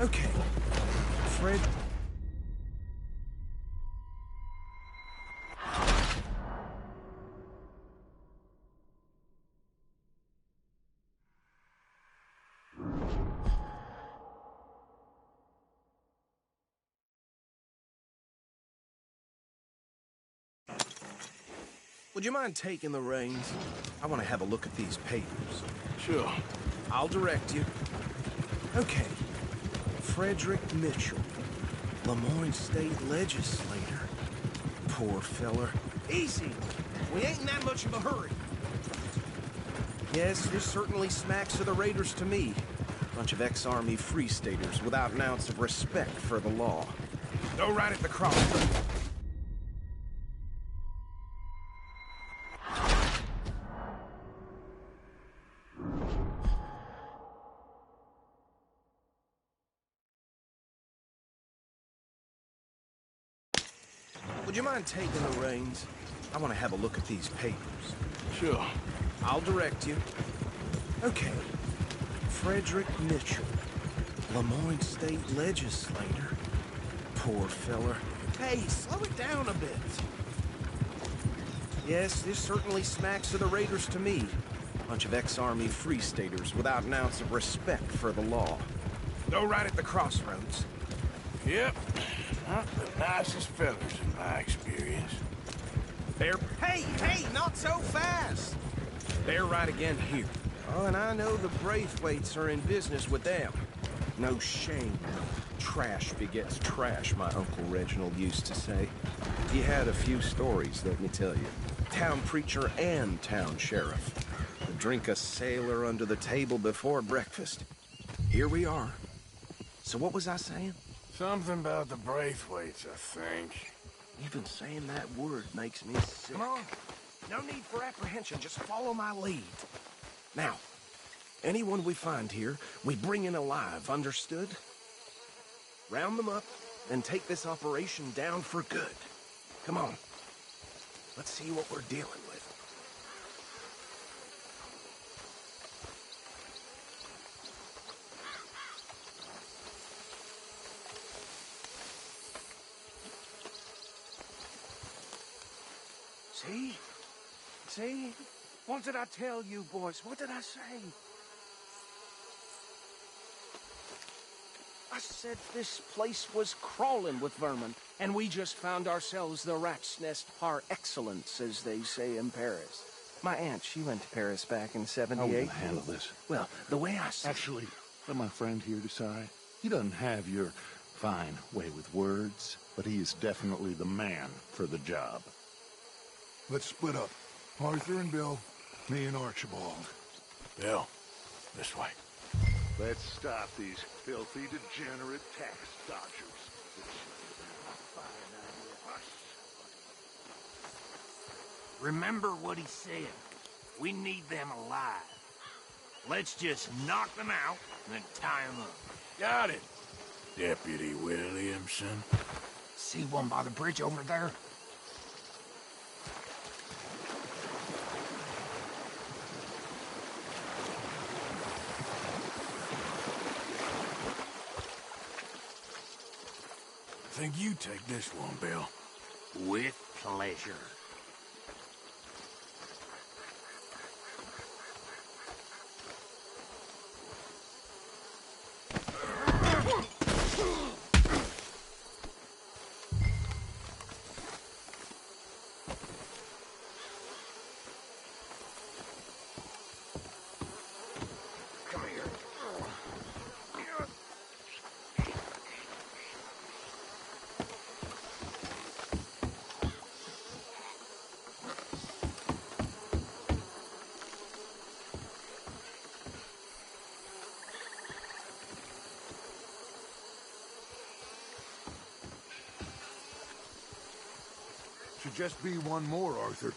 Okay. Fred... Would you mind taking the reins? I want to have a look at these papers. Sure. I'll direct you. Okay. Frederick Mitchell, Lemoyne State Legislator. Poor feller. Easy. We ain't in that much of a hurry. Yes, this certainly smacks of the Raiders to me. Bunch of ex-Army Free Staters without an ounce of respect for the law. Go right at the crossroads. Would you mind taking the reins? I want to have a look at these papers. Sure. I'll direct you. Okay. Frederick Mitchell, Lemoyne State Legislator. Poor feller. Hey, slow it down a bit. Yes, this certainly smacks of the Raiders to me. Bunch of ex-Army Free Staters without an ounce of respect for the law. Go right at the crossroads. Yep. Not the nicest fellas in my experience. Hey, not so fast! They're right again here. Oh, and I know the Braithwaites are in business with them. No shame. Trash begets trash, my Uncle Reginald used to say. He had a few stories, let me tell you. Town preacher and town sheriff. Would drink a sailor under the table before breakfast. Here we are. So what was I saying? Something about the Braithwaites, I think. Even saying that word makes me sick. Come on. No need for apprehension. Just follow my lead. Now, anyone we find here, we bring in alive, understood? Round them up and take this operation down for good. Come on. Let's see what we're dealing with. See? See? What did I tell you, boys? What did I say? I said this place was crawling with vermin, and we just found ourselves the rat's nest par excellence, as they say in Paris. My aunt, she went to Paris back in '78. How will you handle this? Well, the way I see... Actually, let my friend here decide. He doesn't have your fine way with words, but he is definitely the man for the job. Let's split up. Arthur and Bill, me and Archibald. Bill, this way. Let's stop these filthy, degenerate tax dodgers. Remember what he said. We need them alive. Let's just knock them out and then tie them up. Got it, Deputy Williamson. See one by the bridge over there? think you take this one, Bill. With pleasure. Should just be one more, Arthur.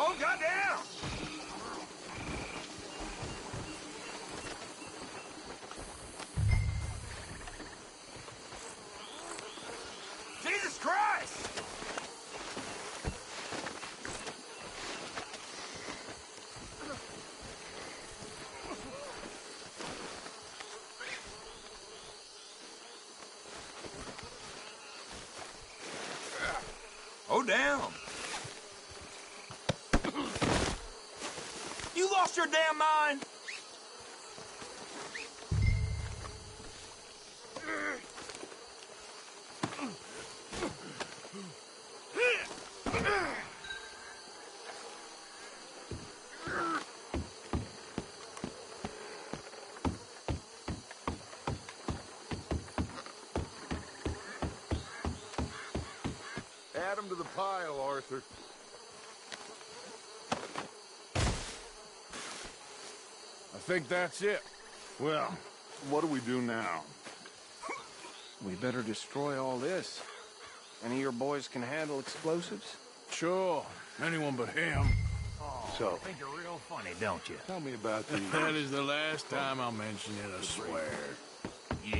Oh, goddamn! Jesus Christ! Oh, damn! You lost your damn mind! Add him to the pile, Arthur. I think that's it. Well, what do we do now? We better destroy all this. Any of your boys can handle explosives? Sure. Anyone but him. So, you think you're real funny, don't you? Tell me about these. That is the last time I'll mention it, I swear. Yeah,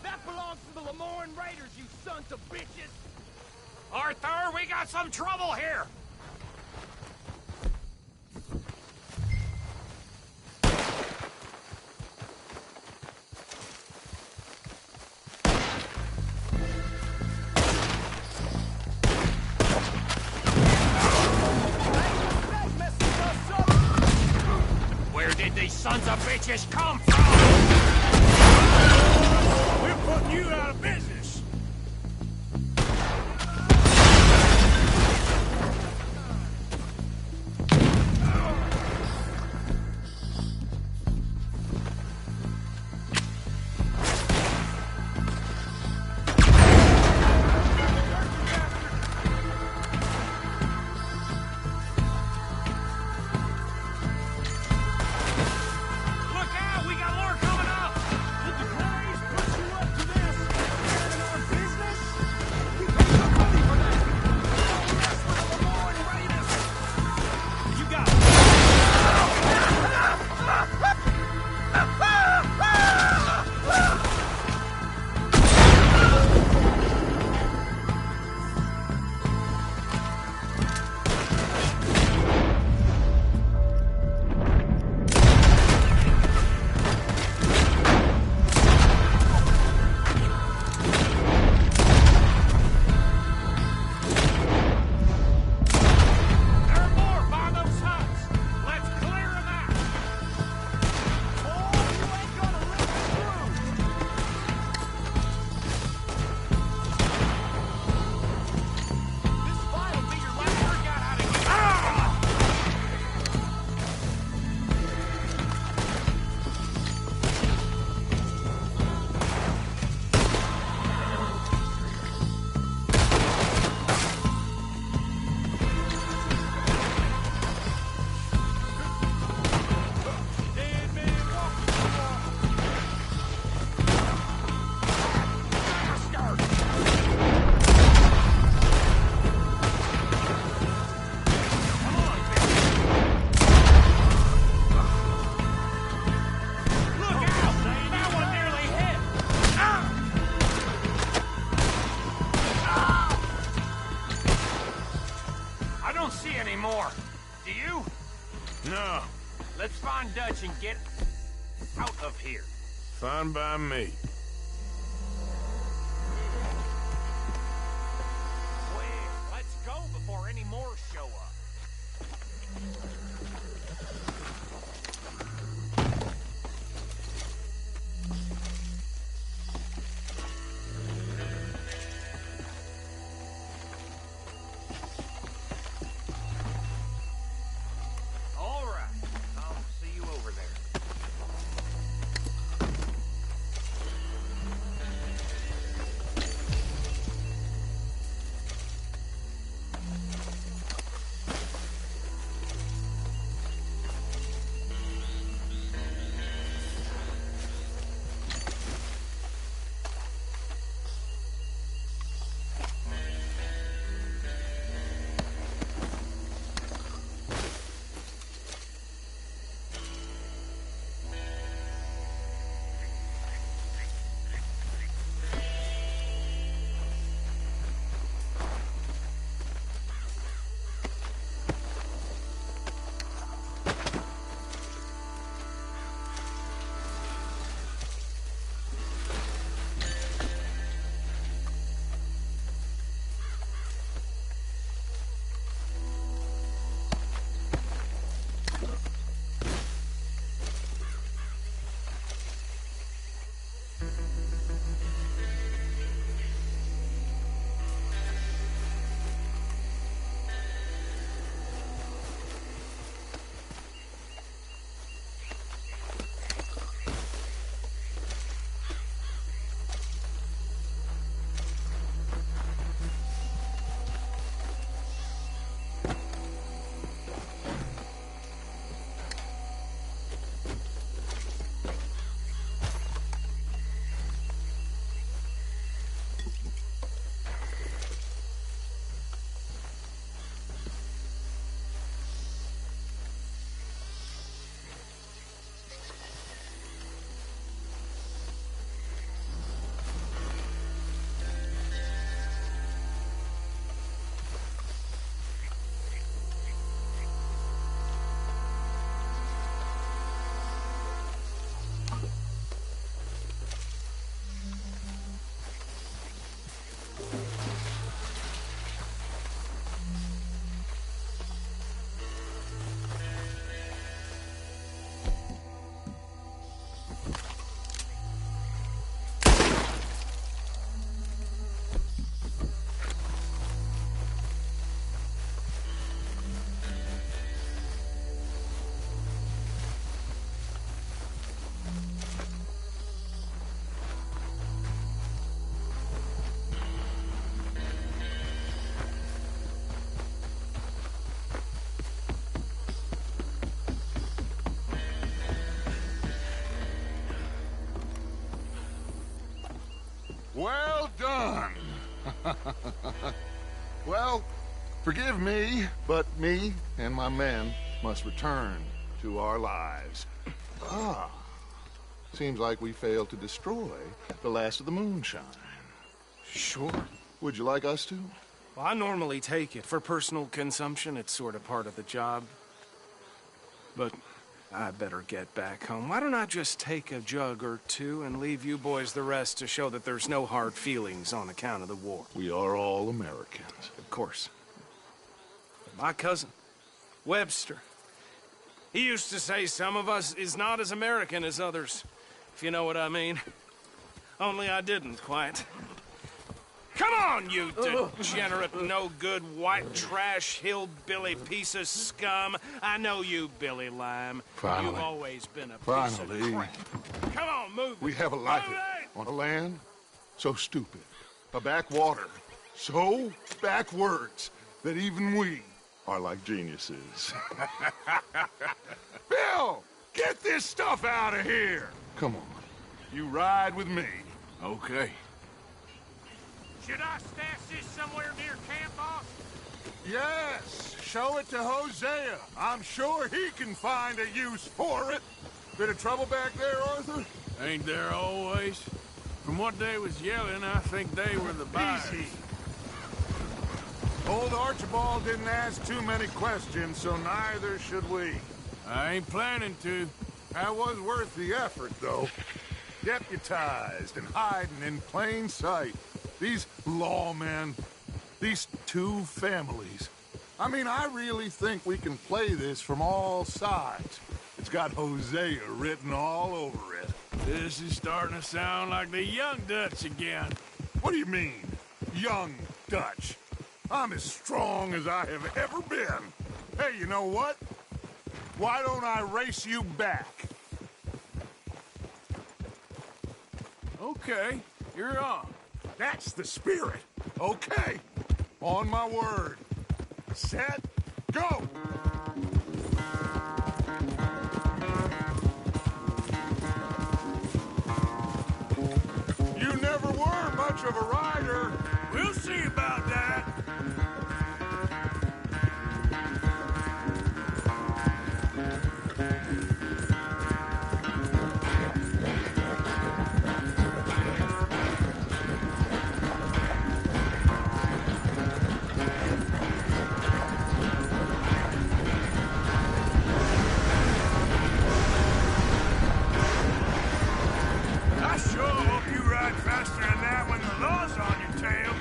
That belongs to the Lemoyne Raiders, you sons of bitches! Arthur, we got some trouble here! Where did these sons of bitches come from? We're putting you out of business. Look out, we got more coming up! Did the Clays put you up to this? No. Let's find Dutch and get out of here. Fine by me. Quick, let's go before any more show up. All right, I'll see you over there. Well done. Well, forgive me, but me and my men must return to our lives. Seems like we failed to destroy the last of the moonshine. Sure. Would you like us to? Well, I normally take it. For personal consumption, it's sort of part of the job. But I better get back home. Why don't I just take a jug or two and leave you boys the rest to show that there's no hard feelings on account of the war? We are all Americans. Of course. My cousin, Webster, he used to say some of us is not as American as others, if you know what I mean. Only I didn't quite. Come on, you degenerate, no-good, white trash, hillbilly piece of scum. I know you, Billy Lime. Finally. You've always been a piece of crap. Come on, move it. We have a life on a land so stupid, a backwater so backwards that even we are like geniuses. Bill, get this stuff out of here. Come on, you ride with me. Okay. Should I stash this somewhere near camp, boss? Yes, show it to Hosea. I'm sure he can find a use for it. Bit of trouble back there, Arthur? Ain't there always? From what they was yelling, I think they were the buyers. Easy. Old Archibald didn't ask too many questions, so neither should we. I ain't planning to. That was worth the effort, though. Deputized and hiding in plain sight. These lawmen, these two families. I mean, I really think we can play this from all sides. It's got Hosea written all over it. This is starting to sound like the Young Dutch again. What do you mean, Young Dutch? I'm as strong as I have ever been. Hey, you know what? Why don't I race you back? Okay, you're on. That's the spirit. Okay, on my word. Set, go! You never were much of a rider. We'll see about that. I sure hope you ride faster than that when the law's on your tail.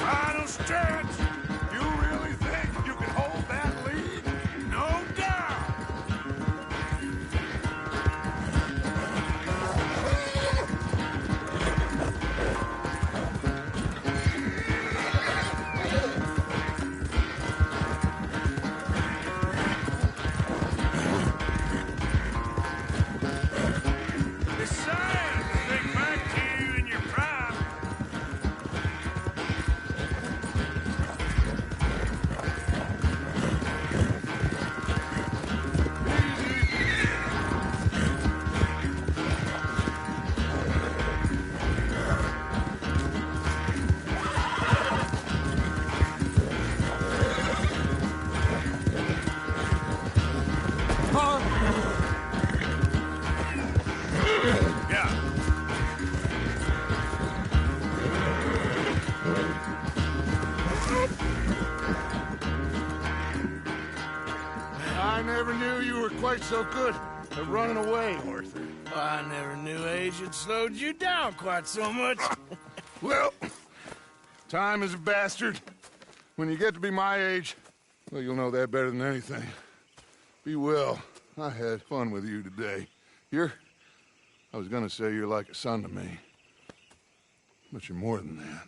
Final stretch. You really think you can hold that lead? No doubt. Besides, think back to you in your prime. Yeah. I never knew you were quite so good at running away, Arthur. I never knew age had slowed you down quite so much. Well, time is a bastard. When you get to be my age, well, you'll know that better than anything. Be well. I had fun with you today. I was gonna say you're like a son to me. But you're more than that.